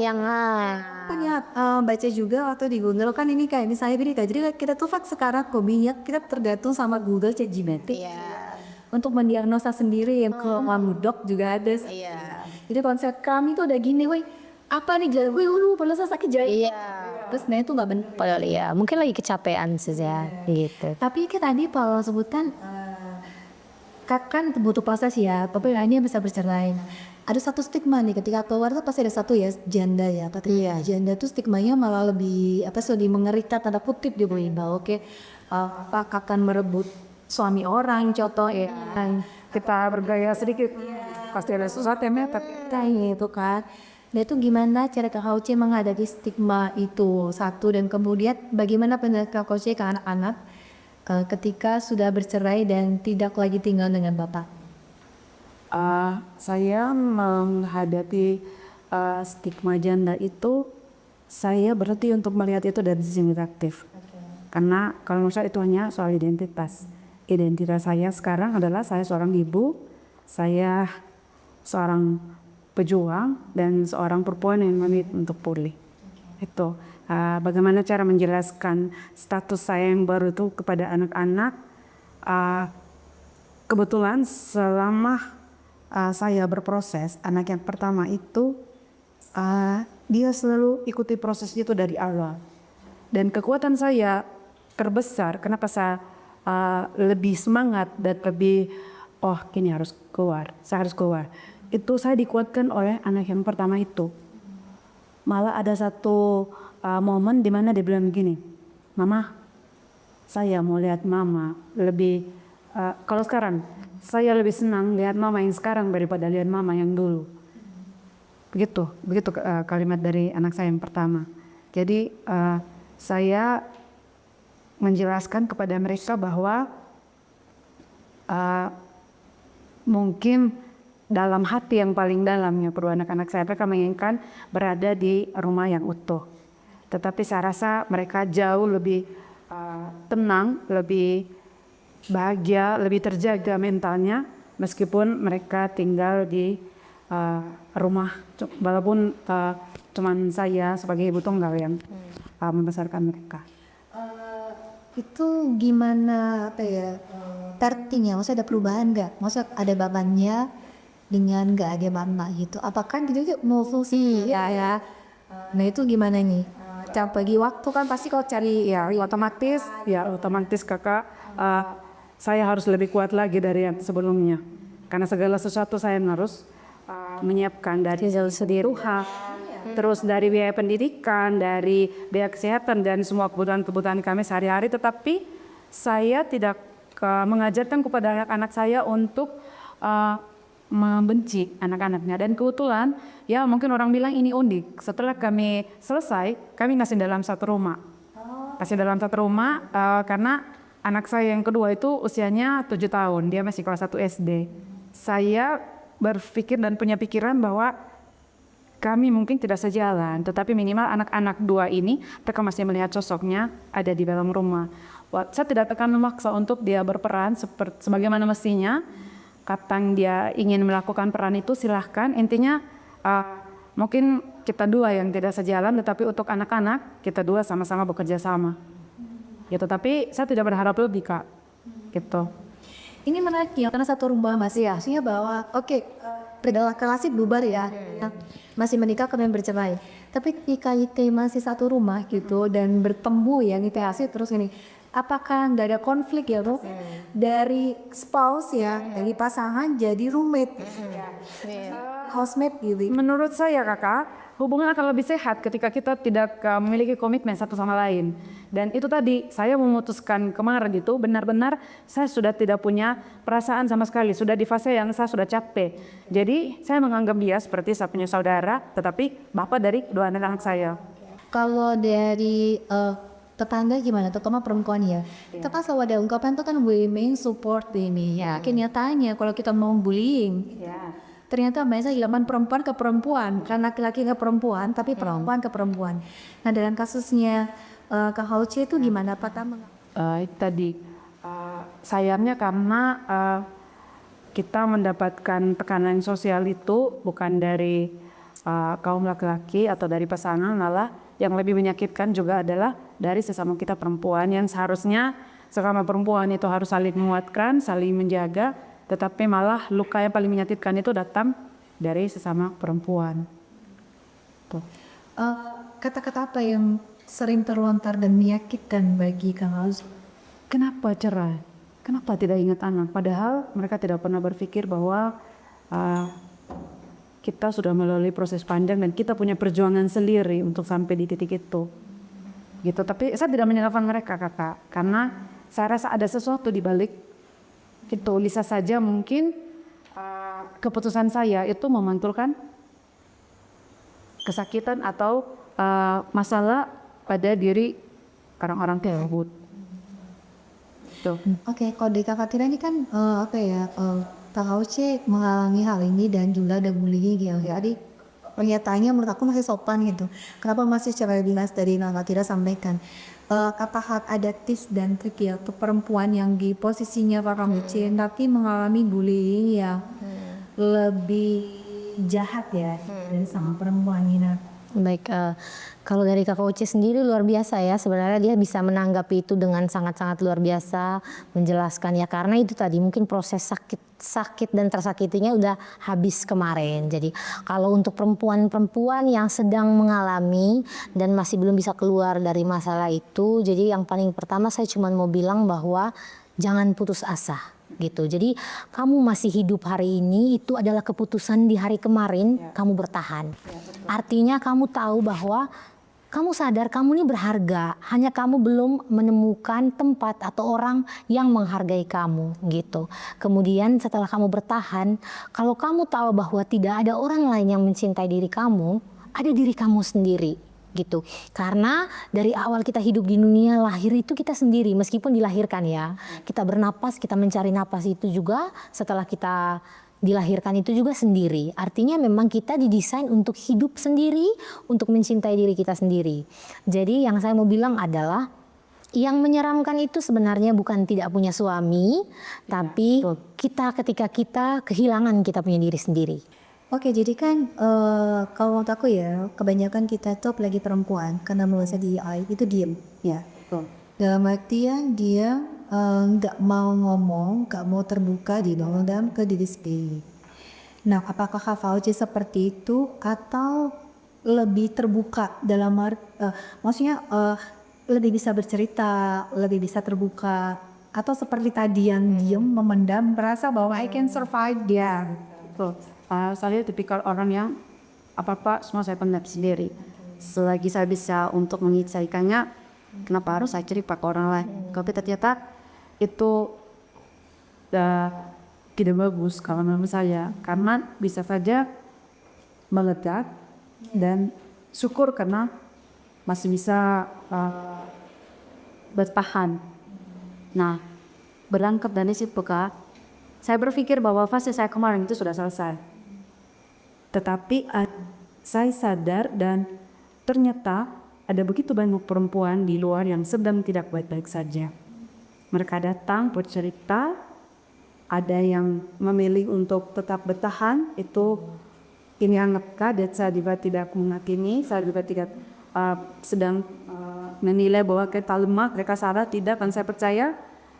[SPEAKER 3] Banyak baca juga waktu di Google kan ini kayak misalnya gini Kak, jadi kita tuh sekarang hobinya kita tergantung sama Google ChatGPT. Untuk mendiagnosa sendiri yang ke Mamudok juga ada. Jadi konsep kami tuh udah gini, woi apa nih jalan, woi lu padahal saya sakit jari. Terus sebenarnya itu nggak benar.
[SPEAKER 2] padahal ya mungkin lagi kecapean saja gitu.
[SPEAKER 3] Tapi kan tadi Paul sebutkan kan butuh proses ya, tapi ini bisa bercerai. Ada satu stigma nih ketika keluar tuh pasti ada satu ya janda ya, katanya janda tuh stigmanya malah lebih lebih mengerikan tanda kutip dia bilang. Oke, apa akan merebut suami orang, contoh ya, dan
[SPEAKER 1] Kita bergaya sedikit, pasti ada sesuatu yang mepet.
[SPEAKER 3] kayak itu kan. Nah itu gimana cara Kak Kauce menghadapi stigma itu satu, dan kemudian bagaimana pendapat Kak Kauce ke anak-anak ketika sudah bercerai dan tidak lagi tinggal dengan bapak?
[SPEAKER 1] Saya menghadapi stigma janda itu, saya berarti untuk melihat itu dari sisi negatif. Karena kalau menurut saya itu hanya soal identitas. Identitas saya sekarang adalah saya seorang ibu, saya seorang pejuang, dan seorang perempuan yang memilih untuk pulih. Itu bagaimana cara menjelaskan status saya yang baru itu kepada anak-anak. Kebetulan selama saya berproses, anak yang pertama itu dia selalu ikuti proses itu dari awal. Dan kekuatan saya terbesar, kenapa saya lebih semangat dan lebih kini harus keluar, saya harus keluar. Itu saya dikuatkan oleh anak yang pertama itu. Malah ada satu momen di mana dia bilang begini, Mama, saya mau lihat Mama lebih, kalau sekarang saya lebih senang lihat Mama yang sekarang daripada lihat Mama yang dulu. Begitu kalimat dari anak saya yang pertama. Jadi saya menjelaskan kepada mereka bahwa mungkin dalam hati yang paling dalamnya perlu anak-anak saya, mereka menginginkan berada di rumah yang utuh. Tetapi saya rasa mereka jauh lebih tenang, lebih bahagia, lebih terjaga mentalnya meskipun mereka tinggal di rumah, walaupun cuman saya sebagai ibu tunggal yang membesarkan mereka.
[SPEAKER 3] Itu gimana tartingnya, maksudnya ada perubahan nggak? Maksudnya ada babannya dengan nggak ada mama gitu? Apakah gitu mau fungsi ya? Nah itu gimana nih? Bagi waktu kan pasti kalau cari
[SPEAKER 1] otomatis kakak, saya harus lebih kuat lagi dari yang sebelumnya, karena segala sesuatu saya harus menyiapkan dari Tuhan, terus dari biaya pendidikan, dari biaya kesehatan dan semua kebutuhan-kebutuhan kami sehari-hari. Tetapi saya tidak mengajarkan kepada anak-anak saya untuk membenci anak-anaknya. Dan kebetulan ya mungkin orang bilang ini unik, setelah kami selesai kami masih dalam satu rumah, karena anak saya yang kedua itu usianya 7 tahun, dia masih kelas 1 SD. Saya berpikir dan punya pikiran bahwa kami mungkin tidak sejalan, tetapi minimal anak-anak dua ini mereka masih melihat sosoknya ada di dalam rumah. Saya tidak akan memaksa untuk dia berperan sebagaimana mestinya. Kapan dia ingin melakukan peran itu silahkan. Intinya mungkin kita dua yang tidak sejalan, tetapi untuk anak-anak kita dua sama-sama bekerja sama. Gitu. Tapi saya tidak berharap lebih, Kak. Gitu.
[SPEAKER 3] Ini menarik ya, karena satu rumah masih ya, artinya bahwa relasi bubar ya, masih menikah kemudian bercerai. Tapi ketika itu masih satu rumah gitu dan bertemu ya ITHC terus ini, apakah nggak ada konflik ya bro? Dari spouse ya, dari pasangan jadi roommate, housemate gitu.
[SPEAKER 1] Menurut saya kakak, hubungan akan lebih sehat ketika kita tidak memiliki komitmen satu sama lain. Dan itu tadi, saya memutuskan kemarin itu benar-benar saya sudah tidak punya perasaan sama sekali. Sudah di fase yang saya sudah capek. Jadi saya menganggap dia seperti saya punya saudara, tetapi bapak dari dua anak saya.
[SPEAKER 3] Kalau dari tetangga gimana, terutama perempuan ya, kita kan selalu ada ungkapan itu kan women support ini ya. Kenyataannya kalau kita mau bullying, ternyata biasanya dilakukan perempuan ke perempuan, kan laki-laki ke perempuan, tapi perempuan ke perempuan. Nah dalam kasusnya Kak Hauce itu gimana Pak Tama?
[SPEAKER 1] Tadi sayangnya karena kita mendapatkan tekanan sosial itu bukan dari kaum laki-laki atau dari pasangan, malah yang lebih menyakitkan juga adalah dari sesama kita perempuan yang seharusnya sesama perempuan itu harus saling menguatkan, saling menjaga, tetapi malah luka yang paling menyakitkan itu datang dari sesama perempuan. Tuh.
[SPEAKER 3] Kata-kata apa yang sering terlontar dan menyakitkan bagi Kang Hauce?
[SPEAKER 1] Kenapa cerai? Kenapa tidak ingat anak? Padahal mereka tidak pernah berpikir bahwa kita sudah melalui proses panjang dan kita punya perjuangan sendiri untuk sampai di titik itu. Gitu. Tapi saya tidak menyalahkan mereka kakak, karena saya rasa ada sesuatu di balik itu. Bisa saja mungkin keputusan saya itu memantulkan kesakitan atau masalah pada diri orang-orang tersebut.
[SPEAKER 3] Oke, kalau di Kakak Tira ini kan Kak Hauce mengalami hal ini dan juga ada bullying gitu. Jadi pernyataannya menurut aku masih sopan gitu. Kenapa masih secara dinas dari Kakak Tira sampaikan? Apakah ada tips dan trik ya untuk perempuan yang di posisinya Kak Hauce tapi mengalami bullying yang lebih jahat ya dari sama perempuan ini?
[SPEAKER 2] Baik, kalau dari Kak Uci sendiri luar biasa ya, sebenarnya dia bisa menanggapi itu dengan sangat-sangat luar biasa, menjelaskan ya, karena itu tadi mungkin proses sakit dan tersakitinya udah habis kemarin. Jadi kalau untuk perempuan-perempuan yang sedang mengalami dan masih belum bisa keluar dari masalah itu, jadi yang paling pertama saya cuma mau bilang bahwa jangan putus asa. Gitu. Jadi kamu masih hidup hari ini itu adalah keputusan di hari kemarin kamu bertahan. Artinya kamu tahu bahwa kamu sadar kamu ini berharga, hanya kamu belum menemukan tempat atau orang yang menghargai kamu gitu. Kemudian setelah kamu bertahan, kalau kamu tahu bahwa tidak ada orang lain yang mencintai diri kamu, ada diri kamu sendiri. Gitu. Karena dari awal kita hidup di dunia, lahir itu kita sendiri meskipun dilahirkan ya. Kita bernapas, kita mencari napas itu juga setelah kita dilahirkan itu juga sendiri. Artinya memang kita didesain untuk hidup sendiri, untuk mencintai diri kita sendiri. Jadi yang saya mau bilang adalah yang menyeramkan itu sebenarnya bukan tidak punya suami, tapi ketika kita kehilangan kita punya diri sendiri.
[SPEAKER 3] Oke, jadi kan kalau menurut aku ya, kebanyakan kita tuh apalagi perempuan, karena merasa di itu diem, ya. Dalam artian dia nggak mau ngomong, nggak mau terbuka di dalam ke diri sendiri. Nah, apakah Kak Fauci seperti itu atau lebih terbuka dalam maksudnya lebih bisa bercerita, lebih bisa terbuka, atau seperti tadi yang diem memendam, merasa bahwa I can survive dia.
[SPEAKER 1] Saya tipikal orang yang apa-apa semua saya pendam sendiri. Selagi saya bisa untuk menyelesaikannya, kenapa harus saya cerita ke orang lain? Tapi ternyata itu tidak bagus kalau menurut saya, karena bisa saja meledak dan syukur karena masih bisa bertahan. Nah, berangkat dari situ Kak, saya berpikir bahwa fase saya kemarin itu sudah selesai. Tetapi saya sadar dan ternyata ada begitu banyak perempuan di luar yang sedang tidak baik-baik saja. Mereka datang bercerita, ada yang memilih untuk tetap bertahan, itu ini anggapkah dan saya juga tidak menghakimi, saya juga tidak sedang menilai bahwa kita lemah, mereka salah, tidak, dan saya percaya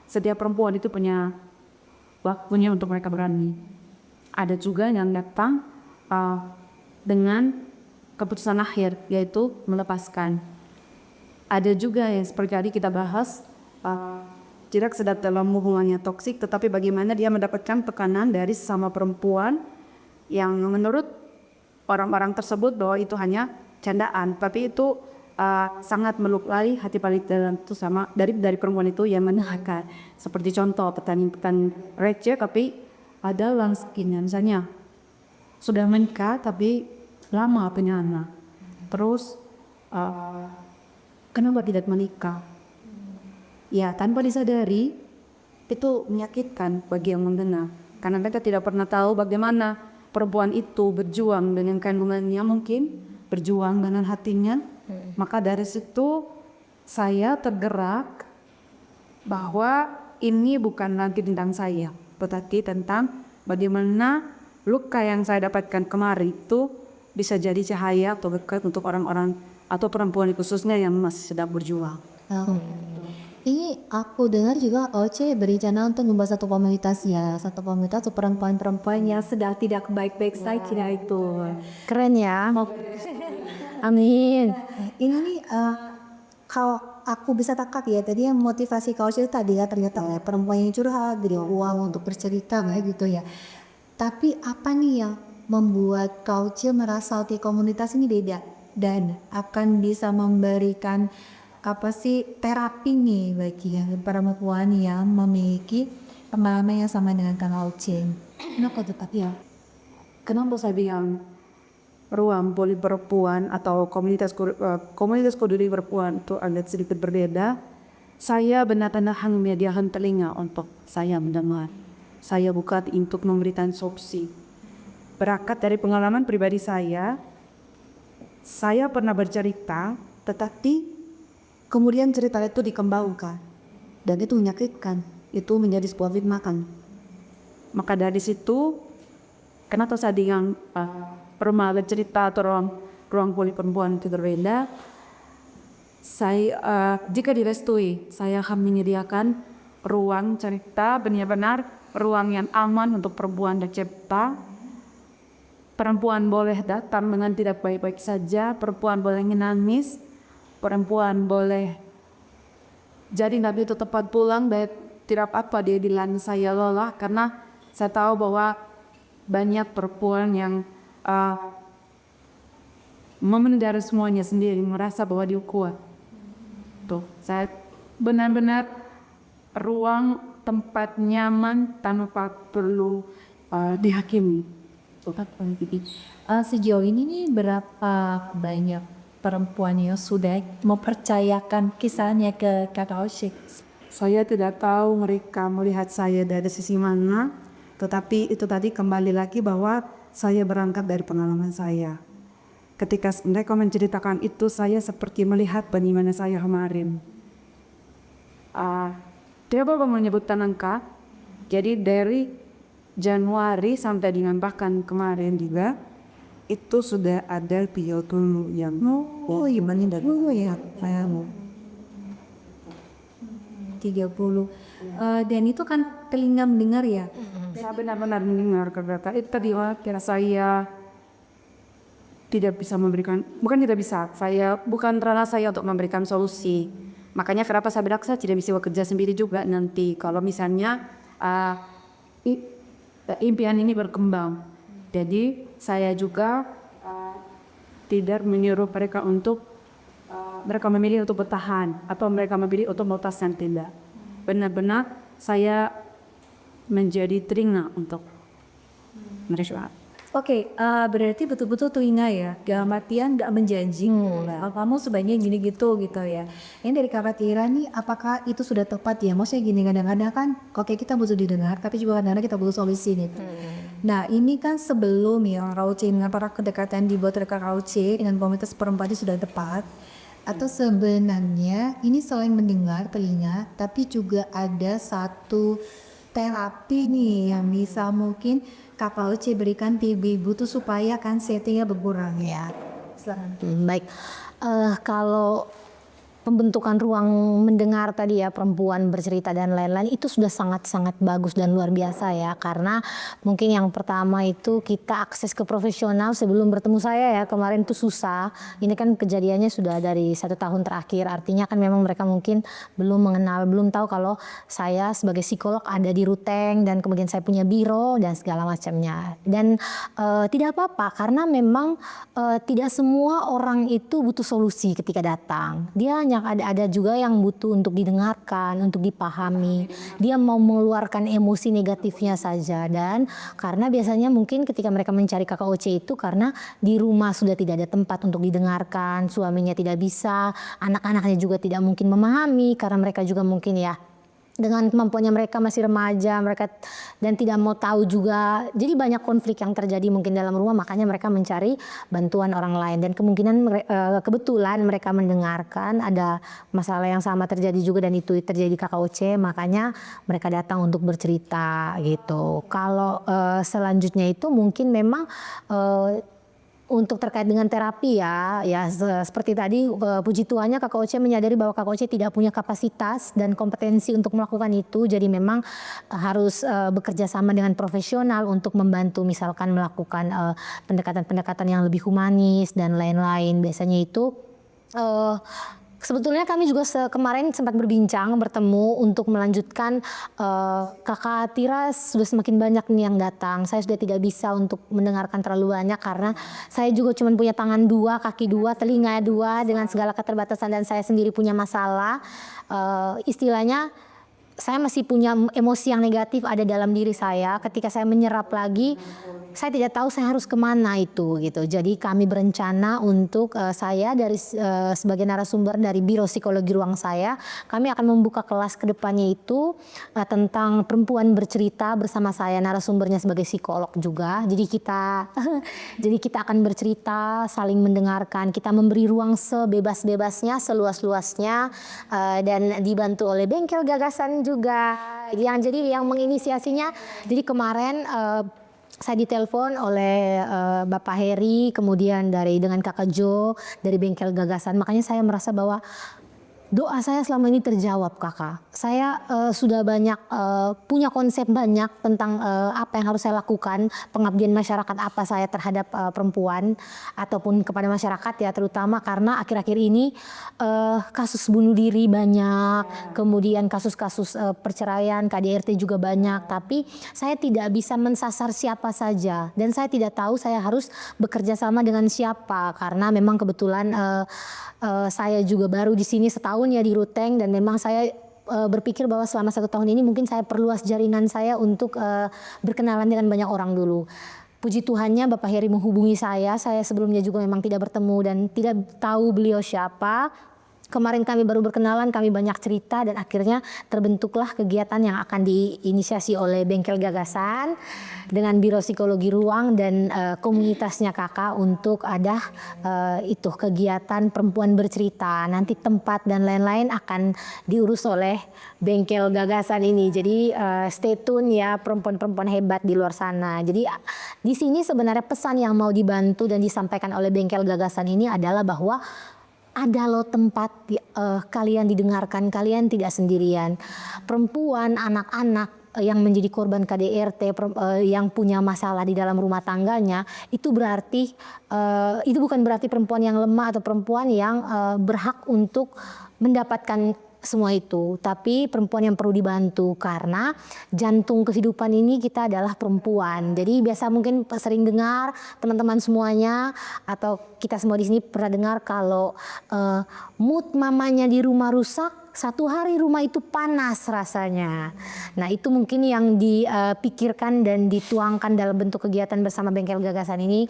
[SPEAKER 1] setiap perempuan itu punya waktunya untuk mereka berani. Ada juga yang datang dengan keputusan akhir, yaitu melepaskan. Ada juga yang seperti tadi kita bahas, tidak sedang dalam hubungannya toksik, tetapi bagaimana dia mendapatkan tekanan dari sesama perempuan yang menurut orang-orang tersebut bahwa itu hanya candaan, tapi itu sangat melukai hati paling dalam itu sama dari perempuan itu yang menahan. Seperti contoh petani receh, tapi ada orang skinnya misalnya sudah menikah tapi lama punya anak, terus kenapa tidak menikah? Ya, tanpa disadari itu menyakitkan bagi yang mendengar, karena mereka tidak pernah tahu bagaimana perempuan itu berjuang dengan kandungannya, mungkin berjuang dengan hatinya. Maka dari situ saya tergerak bahwa ini bukan lagi tentang saya, tetapi tentang bagaimana luka yang saya dapatkan kemarin itu bisa jadi cahaya atau berkat untuk orang-orang atau perempuan khususnya yang masih sedang berjuang.
[SPEAKER 3] Ini aku dengar juga Oce berencana untuk membuat satu komunitas ya, satu komunitas untuk perempuan-perempuan yang sedang tidak baik-baik saja itu.
[SPEAKER 2] Keren ya. Amin.
[SPEAKER 3] Ini nih kalau aku bisa tangkap ya, tadi yang motivasi kau cerita tadi ya, ternyata perempuan yang curhat dari uang untuk bercerita kayak gitu ya. Tapi apa nih yang membuat kau merasa di komunitas ini beda dan akan bisa memberikan apa sih terapi nih bagi perempuan yang memiliki pengalaman yang sama dengan Kang Aucin?
[SPEAKER 1] Kenapa tetap ya? Kenapa saya bilang ruang poli perempuan atau komunitas koduri perempuan itu agak sedikit berbeda? Saya benar-benar hanya menyediakan telinga untuk saya mendengar. Saya bukan untuk memberikan solusi. Berangkat dari pengalaman pribadi saya pernah bercerita, tetapi kemudian cerita itu dikembangkan dan itu menyakitkan, itu menjadi sebuah fitnah. Maka dari situ, kenapa saya dengan perempuan cerita atau ruang poli perempuan itu berbeda? Saya jika direstui, saya akan menyediakan ruang cerita benar-benar ruang yang aman untuk perempuan dan cerita. Perempuan boleh datang dengan tidak baik-baik saja, perempuan boleh menangis, perempuan boleh jadi nabi itu tepat pulang dan tidak apa dia bilang saya lelah, karena saya tahu bahwa banyak perempuan yang memenjara semuanya sendiri, merasa bahwa dia kuat. Tuh, saya benar-benar ruang tempat nyaman tanpa perlu dihakimi.
[SPEAKER 3] Sejauh ini nih berapa banyak perempuan yang sudah mempercayakan kisahnya ke Kakak Aucin?
[SPEAKER 1] Saya tidak tahu mereka melihat saya dari sisi mana, tetapi itu tadi kembali lagi bahwa saya berangkat dari pengalaman saya. Ketika mereka menceritakan itu, saya seperti melihat bagaimana saya kemarin. Dia baru menyebutkan angka, jadi dari Januari sampai dengan bahkan kemarin juga itu sudah ada video dulu yang
[SPEAKER 3] gimana ya 30 dan itu kan telinga mendengar ya.
[SPEAKER 1] Saya benar-benar mendengar kata itu tadi kira saya tidak bisa memberikan, bukan tidak bisa, saya bukan ranah saya untuk memberikan solusi. Makanya kenapa saya bilang saya tidak bisa bekerja sendiri juga nanti kalau misalnya impian ini berkembang. Jadi saya juga tidak menyuruh mereka untuk mereka memilih untuk bertahan atau mereka memilih untuk melepaskan, tidak. Benar-benar saya menjadi telinga untuk mereka.
[SPEAKER 3] Oke, berarti betul-betul telinga ya, dalam artian nggak menjanji, nah, kamu sebaiknya gini gitu ya. Ini dari kekhawatiran nih, apakah itu sudah tepat ya? Maksudnya gini, kadang-kadang kan, oke kita butuh didengar, tapi juga kadang-kadang kita butuh solusi nih. Nah ini kan sebelum ya Rauce dengan para kedekatan dibuat oleh Kak Rauce dengan komunitas perempuan ini sudah tepat, atau sebenarnya ini selain mendengar telinga, tapi juga ada satu terapi nih yang bisa mungkin Kakak Uci berikan ibu tuh supaya kan settingnya berkurang ya. Silakan.
[SPEAKER 2] Baik. Kalau pembentukan ruang mendengar tadi ya, perempuan bercerita dan lain-lain, itu sudah sangat-sangat bagus dan luar biasa ya, karena mungkin yang pertama itu kita akses ke profesional sebelum bertemu saya ya, kemarin itu susah. Ini kan kejadiannya sudah dari 1 tahun terakhir, artinya kan memang mereka mungkin belum mengenal, belum tahu kalau saya sebagai psikolog ada di Ruteng dan kemudian saya punya biro dan segala macamnya. Dan tidak apa-apa karena memang tidak semua orang itu butuh solusi ketika datang. Dia hanya ada juga yang butuh untuk didengarkan, untuk dipahami. Dia mau mengeluarkan emosi negatifnya saja. Dan karena biasanya mungkin ketika mereka mencari KKOC itu karena di rumah sudah tidak ada tempat untuk didengarkan, suaminya tidak bisa, anak-anaknya juga tidak mungkin memahami karena mereka juga mungkin ya dengan kemampuannya mereka masih remaja, mereka dan tidak mau tahu juga. Jadi banyak konflik yang terjadi mungkin dalam rumah, makanya mereka mencari bantuan orang lain. Dan kemungkinan kebetulan mereka mendengarkan ada masalah yang sama terjadi juga dan itu terjadi KKOC, makanya mereka datang untuk bercerita gitu. Kalau selanjutnya itu mungkin memang untuk terkait dengan terapi ya seperti tadi puji Tuhannya KKOC menyadari bahwa KKOC tidak punya kapasitas dan kompetensi untuk melakukan itu, jadi memang harus bekerja sama dengan profesional untuk membantu misalkan melakukan pendekatan-pendekatan yang lebih humanis dan lain-lain. Biasanya itu sebetulnya kami juga kemarin sempat bertemu untuk melanjutkan. Kakak Tira sudah semakin banyak nih yang datang. Saya sudah tidak bisa untuk mendengarkan terlalu banyak karena saya juga cuma punya tangan 2, kaki 2, telinga 2 dengan segala keterbatasan dan saya sendiri punya masalah. Istilahnya saya masih punya emosi yang negatif ada dalam diri saya. Ketika saya menyerap lagi, saya tidak tahu saya harus kemana itu gitu. Jadi kami berencana untuk saya dari sebagai narasumber dari Biro Psikologi Ruang saya, kami akan membuka kelas kedepannya itu tentang perempuan bercerita bersama saya narasumbernya sebagai psikolog juga. Jadi kita akan bercerita, saling mendengarkan, kita memberi ruang sebebas-bebasnya, seluas-luasnya, dan dibantu oleh Bengkel Gagasan juga. Yang menginisiasinya. Jadi kemarin saya ditelepon oleh Bapak Heri, kemudian dengan Kakak Jo dari Bengkel Gagasan. Makanya saya merasa bahwa doa saya selama ini terjawab, Kakak. Saya sudah banyak punya konsep banyak tentang apa yang harus saya lakukan, pengabdian masyarakat apa saya terhadap perempuan ataupun kepada masyarakat ya, terutama karena akhir-akhir ini kasus bunuh diri banyak, kemudian kasus-kasus perceraian, KDRT juga banyak, tapi saya tidak bisa mensasar siapa saja dan saya tidak tahu saya harus bekerja sama dengan siapa karena memang kebetulan saya juga baru di sini setahun ya di Ruteng dan memang saya berpikir bahwa selama 1 tahun ini mungkin saya perluas jaringan saya untuk berkenalan dengan banyak orang dulu. Puji Tuhannya Bapak Heri menghubungi saya sebelumnya juga memang tidak bertemu dan tidak tahu beliau siapa. Kemarin kami baru berkenalan, kami banyak cerita dan akhirnya terbentuklah kegiatan yang akan diinisiasi oleh Bengkel Gagasan dengan Biro Psikologi Ruang dan komunitasnya Kakak untuk ada itu kegiatan perempuan bercerita. Nanti tempat dan lain-lain akan diurus oleh Bengkel Gagasan ini. Jadi stay tune ya perempuan-perempuan hebat di luar sana. Jadi di sini sebenarnya pesan yang mau dibantu dan disampaikan oleh Bengkel Gagasan ini adalah bahwa ada loh tempat kalian didengarkan, kalian tidak sendirian. Perempuan, anak-anak yang menjadi korban KDRT, yang punya masalah di dalam rumah tangganya, itu berarti itu bukan berarti perempuan yang lemah atau perempuan yang berhak untuk mendapatkan semua itu, tapi perempuan yang perlu dibantu karena jantung kehidupan ini kita adalah perempuan. Jadi biasa mungkin sering dengar teman-teman semuanya atau kita semua di sini pernah dengar kalau mood mamanya di rumah rusak, satu hari rumah itu panas rasanya. Nah itu mungkin yang dipikirkan dan dituangkan dalam bentuk kegiatan bersama Bengkel Gagasan ini,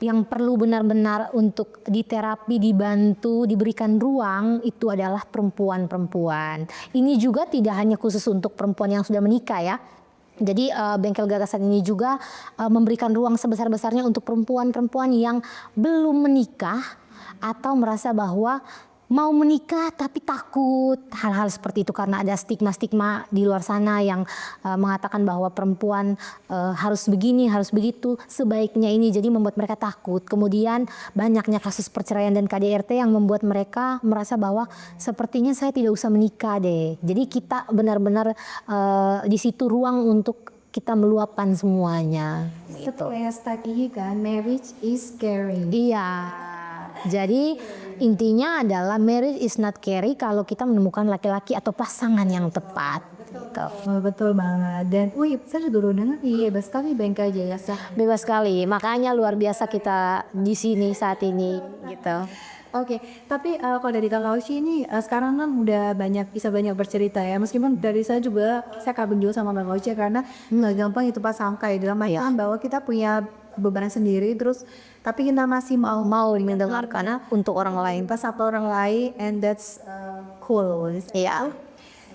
[SPEAKER 2] yang perlu benar-benar untuk diterapi, dibantu, diberikan ruang itu adalah perempuan-perempuan. Ini juga tidak hanya khusus untuk perempuan yang sudah menikah ya. Jadi Bengkel Gagasan ini juga memberikan ruang sebesar-besarnya untuk perempuan-perempuan yang belum menikah atau merasa bahwa mau menikah tapi takut, hal-hal seperti itu karena ada stigma-stigma di luar sana yang mengatakan bahwa perempuan harus begini, harus begitu, sebaiknya ini, jadi membuat mereka takut. Kemudian banyaknya kasus perceraian dan KDRT yang membuat mereka merasa bahwa sepertinya saya tidak usah menikah deh. Jadi kita benar-benar di situ ruang untuk kita meluapkan semuanya.
[SPEAKER 3] Setelah tadi kan, marriage is scary.
[SPEAKER 2] Iya. Jadi intinya adalah marriage is not scary kalau kita menemukan laki-laki atau pasangan yang tepat. Gitu.
[SPEAKER 3] Oh, betul banget. Dan saya juga udah dengar bebas sekali Bengkel Gagasan.
[SPEAKER 2] Bebas sekali, makanya luar biasa kita di sini saat ini gitu.
[SPEAKER 3] Oke, tapi kalau dari Kak Oci ini sekarang kan udah bisa banyak bercerita ya. Meskipun dari saya juga, saya kagum juga sama Kak Oci karena nggak gampang itu pas sangkai dalam artian bahwa kita punya beban sendiri, terus tapi kita masih mau
[SPEAKER 2] Mendengarkan untuk orang lain.
[SPEAKER 3] pas apa orang lain, and that's cool.
[SPEAKER 2] Iya.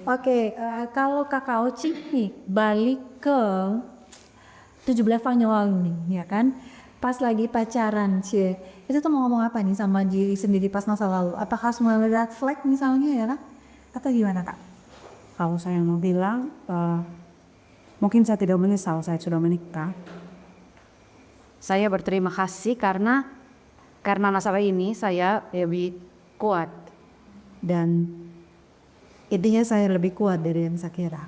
[SPEAKER 3] Oke, kalau Kakak Oci nih balik ke 17 tahun yang lalu nih, ya kan? Pas lagi pacaran, itu tuh mau ngomong apa nih sama diri sendiri pas masa lalu? Apakah harus mulai red flag misalnya ya kan? Atau gimana Kak?
[SPEAKER 1] Kalau saya mau bilang, mungkin saya tidak menyesal saya sudah menikah. Saya berterima kasih karena masalah ini saya lebih kuat. Dan intinya saya lebih kuat dari yang saya kira.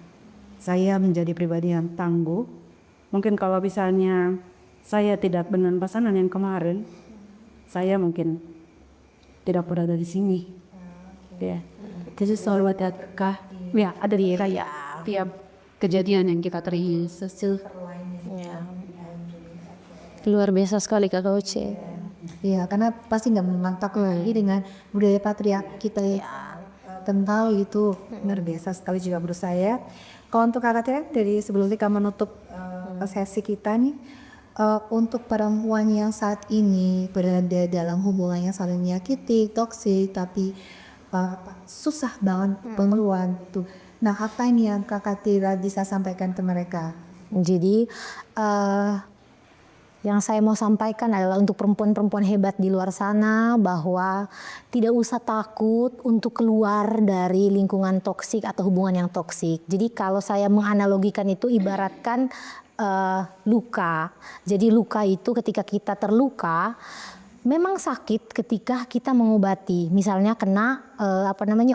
[SPEAKER 1] Saya menjadi pribadi yang tangguh. Mungkin kalau misalnya saya tidak dengan pasangan yang kemarin, saya mungkin tidak berada di sini. Ya, jadi selalu ada kah? Ya, ada di tiap kejadian yang kita terima.
[SPEAKER 2] Luar biasa sekali Kak Oce.
[SPEAKER 3] Iya, karena pasti nggak mengantak lagi dengan budaya patriarki kita kental itu luar biasa sekali juga menurut saya. Kalau untuk Kakak Tia, dari sebelum kita menutup sesi kita nih, untuk perempuan yang saat ini berada dalam hubungan yang saling menyakiti, toksik, tapi susah banget pengeluaran tuh. Nah, apa ini yang Kakak Tira bisa sampaikan ke mereka?
[SPEAKER 2] Jadi yang saya mau sampaikan adalah untuk perempuan-perempuan hebat di luar sana bahwa tidak usah takut untuk keluar dari lingkungan toksik atau hubungan yang toksik. Jadi kalau saya menganalogikan itu ibaratkan luka. Jadi luka itu ketika kita terluka memang sakit ketika kita mengobati. Misalnya kena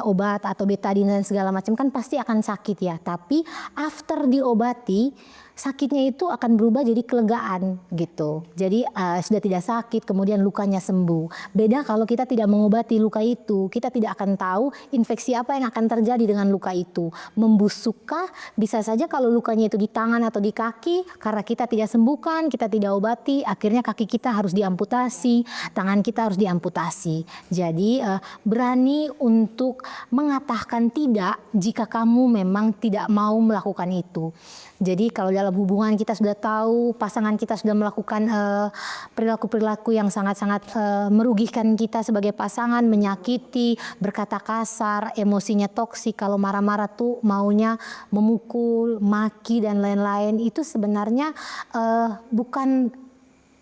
[SPEAKER 2] obat atau betadine dan segala macam kan pasti akan sakit ya. Tapi after diobati sakitnya itu akan berubah jadi kelegaan gitu. Jadi sudah tidak sakit, kemudian lukanya sembuh. Beda kalau kita tidak mengobati luka itu, kita tidak akan tahu infeksi apa yang akan terjadi dengan luka itu. Membusukkah? Bisa saja kalau lukanya itu di tangan atau di kaki, karena kita tidak sembuhkan, kita tidak obati, akhirnya kaki kita harus diamputasi, tangan kita harus diamputasi. Jadi berani untuk mengatakan tidak jika kamu memang tidak mau melakukan itu. Jadi kalau dalam hubungan kita sudah tahu pasangan kita sudah melakukan perilaku-perilaku yang sangat-sangat merugikan kita sebagai pasangan, menyakiti, berkata kasar, emosinya toksik, kalau marah-marah tuh maunya memukul, maki dan lain-lain, itu sebenarnya bukan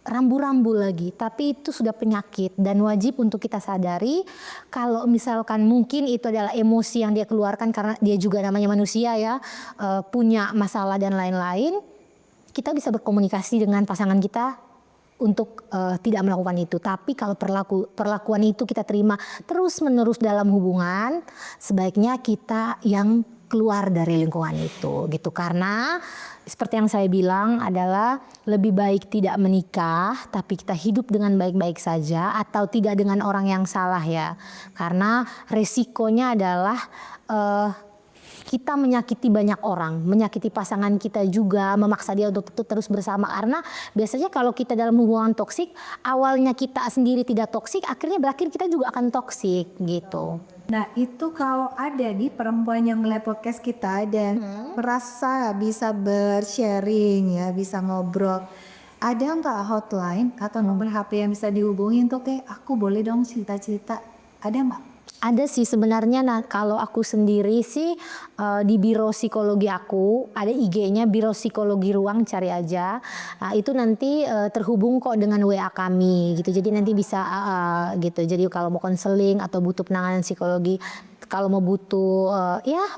[SPEAKER 2] rambu-rambu lagi, tapi itu sudah penyakit dan wajib untuk kita sadari kalau misalkan mungkin itu adalah emosi yang dia keluarkan karena dia juga namanya manusia ya, punya masalah dan lain-lain. Kita bisa berkomunikasi dengan pasangan kita untuk tidak melakukan itu. Tapi kalau perlakuan itu kita terima terus-menerus dalam hubungan, sebaiknya kita yang keluar dari lingkungan itu gitu. Karena seperti yang saya bilang adalah lebih baik tidak menikah tapi kita hidup dengan baik-baik saja atau tidak dengan orang yang salah ya. Karena resikonya adalah kita menyakiti banyak orang, menyakiti pasangan kita juga, memaksa dia untuk terus bersama. Karena biasanya kalau kita dalam hubungan toksik, awalnya kita sendiri tidak toksik, akhirnya berakhir kita juga akan toksik gitu.
[SPEAKER 3] Nah itu kalau ada nih perempuan yang melihat podcast kita dan merasa bisa bersharing ya, bisa ngobrol, ada nggak hotline atau nomor HP yang bisa dihubungi untuk aku boleh dong cerita-cerita, ada nggak?
[SPEAKER 2] Ada sih sebenarnya. Nah kalau aku sendiri sih di biro psikologi aku ada IG-nya Biro Psikologi Ruang, cari aja. Nah, itu nanti terhubung kok dengan WA kami gitu. Jadi nanti bisa gitu. Jadi kalau mau konseling atau butuh penanganan psikologi, kalau mau butuh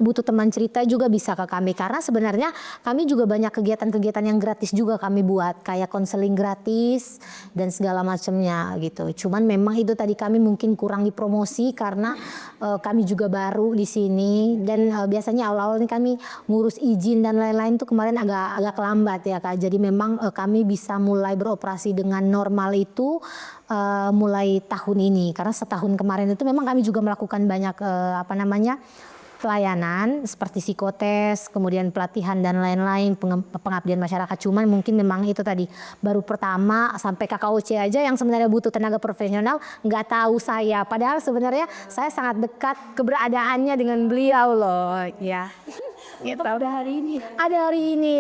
[SPEAKER 2] butuh teman cerita juga bisa ke kami, karena sebenarnya kami juga banyak kegiatan-kegiatan yang gratis juga kami buat, kayak konseling gratis dan segala macamnya gitu. Cuman memang itu tadi kami mungkin kurang dipromosi karena kami juga baru di sini, dan biasanya awal-awal ini kami ngurus izin dan lain-lain tuh kemarin agak lambat ya Kak. Jadi memang kami bisa mulai beroperasi dengan normal itu mulai tahun ini, karena setahun kemarin itu memang kami juga melakukan banyak pelayanan seperti psikotes, kemudian pelatihan dan lain-lain, pengabdian masyarakat. Cuman mungkin memang itu tadi baru pertama, sampai KKOC aja yang sebenarnya butuh tenaga profesional nggak tahu saya, padahal sebenarnya saya sangat dekat keberadaannya dengan beliau loh ya.
[SPEAKER 3] Gitu. Ada hari ini.
[SPEAKER 2] Ada hari ini.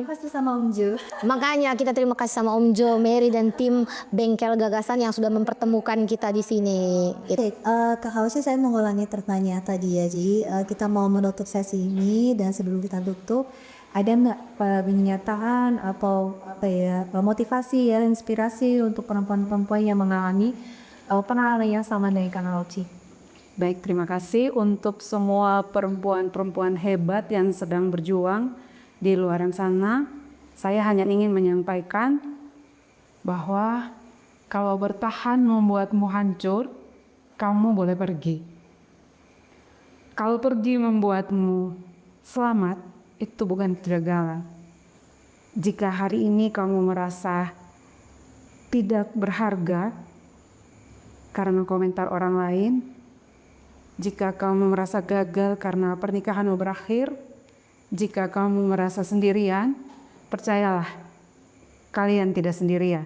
[SPEAKER 3] Pasti sama Om Jo.
[SPEAKER 2] Makanya kita terima kasih sama Om Jo, Mary dan tim Bengkel Gagasan yang sudah mempertemukan kita di sini.
[SPEAKER 3] Kak Hausi, saya mengulangi pertanyaan tadi ya. Jadi kita mau menutup sesi ini, dan sebelum kita tutup, ada nggak pernyataan atau motivasi ya, inspirasi untuk perempuan-perempuan yang mengalami pengalaman yang sama dengan Kak Hausi?
[SPEAKER 1] Baik, terima kasih untuk semua perempuan-perempuan hebat yang sedang berjuang di luar sana. Saya hanya ingin menyampaikan bahwa kalau bertahan membuatmu hancur, kamu boleh pergi. Kalau pergi membuatmu selamat, itu bukan kegagalan. Jika hari ini kamu merasa tidak berharga karena komentar orang lain, jika kamu merasa gagal karena pernikahanmu berakhir, jika kamu merasa sendirian, percayalah, kalian tidak sendirian.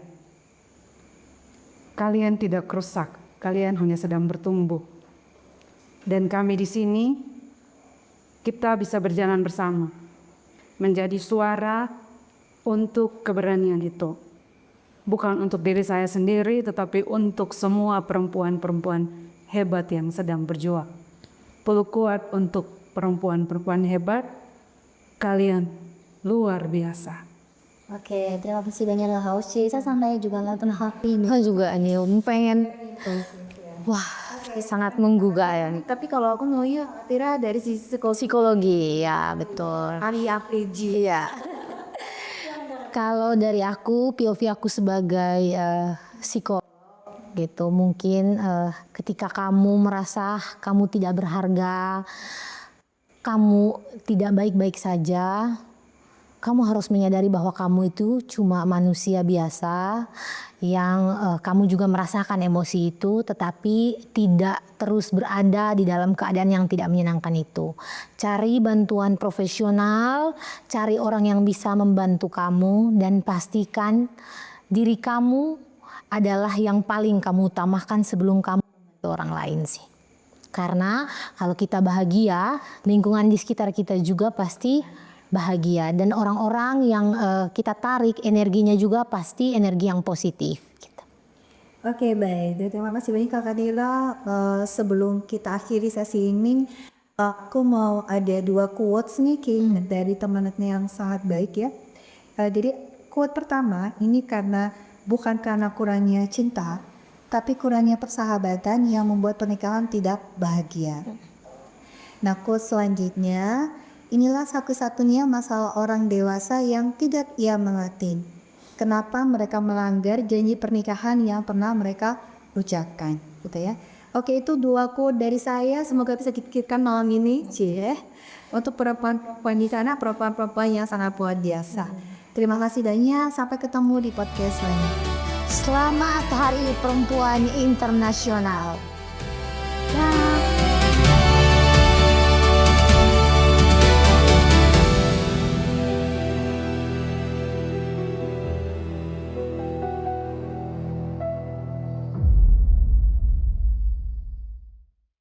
[SPEAKER 1] Kalian tidak rusak, kalian hanya sedang bertumbuh. Dan kami di sini, kita bisa berjalan bersama, menjadi suara untuk keberanian itu. Bukan untuk diri saya sendiri, tetapi untuk semua perempuan-perempuan hebat yang sedang berjuang. Peluk kuat untuk perempuan-perempuan hebat, kalian luar biasa.
[SPEAKER 3] Oke, terima kasih banyak Kak Hausi. Saya sampai juga nonton HP ini.
[SPEAKER 2] Saya juga nih pengen, sangat menggugah ya.
[SPEAKER 3] Tapi kalau aku mau kira dari sisi
[SPEAKER 2] Psikologi ya, betul.
[SPEAKER 3] hari APG.
[SPEAKER 2] Iya. Kalau dari aku, POV aku sebagai psikolog gitu, mungkin ketika kamu merasa kamu tidak berharga, kamu tidak baik-baik saja, kamu harus menyadari bahwa kamu itu cuma manusia biasa yang kamu juga merasakan emosi itu, tetapi tidak terus berada di dalam keadaan yang tidak menyenangkan itu. Cari bantuan profesional, cari orang yang bisa membantu kamu, dan pastikan diri kamu adalah yang paling kamu utamakan sebelum kamu membantu orang lain sih. Karena kalau kita bahagia, lingkungan di sekitar kita juga pasti bahagia, dan orang-orang yang kita tarik energinya juga pasti energi yang positif gitu.
[SPEAKER 3] Oke, baik. Terima kasih banyak Kak Kadila. Sebelum kita akhiri sesi ini, aku mau ada 2 quotes nih dari teman-teman yang sangat baik ya. Jadi quote pertama ini bukan karena kurangnya cinta, tapi kurangnya persahabatan yang membuat pernikahan tidak bahagia. Nah, quote selanjutnya, inilah satu-satunya masalah orang dewasa yang tidak ia mengerti. Kenapa mereka melanggar janji pernikahan yang pernah mereka ucapkan, gitu ya. Oke, itu 2 quote dari saya. Semoga bisa dipikirkan malam ini, untuk perempuan-perempuan di sana, perempuan-perempuan yang sangat luar biasa. Terima kasih banyak. Sampai ketemu di podcast lainnya.
[SPEAKER 2] Selamat Hari Perempuan Internasional.
[SPEAKER 3] Bye.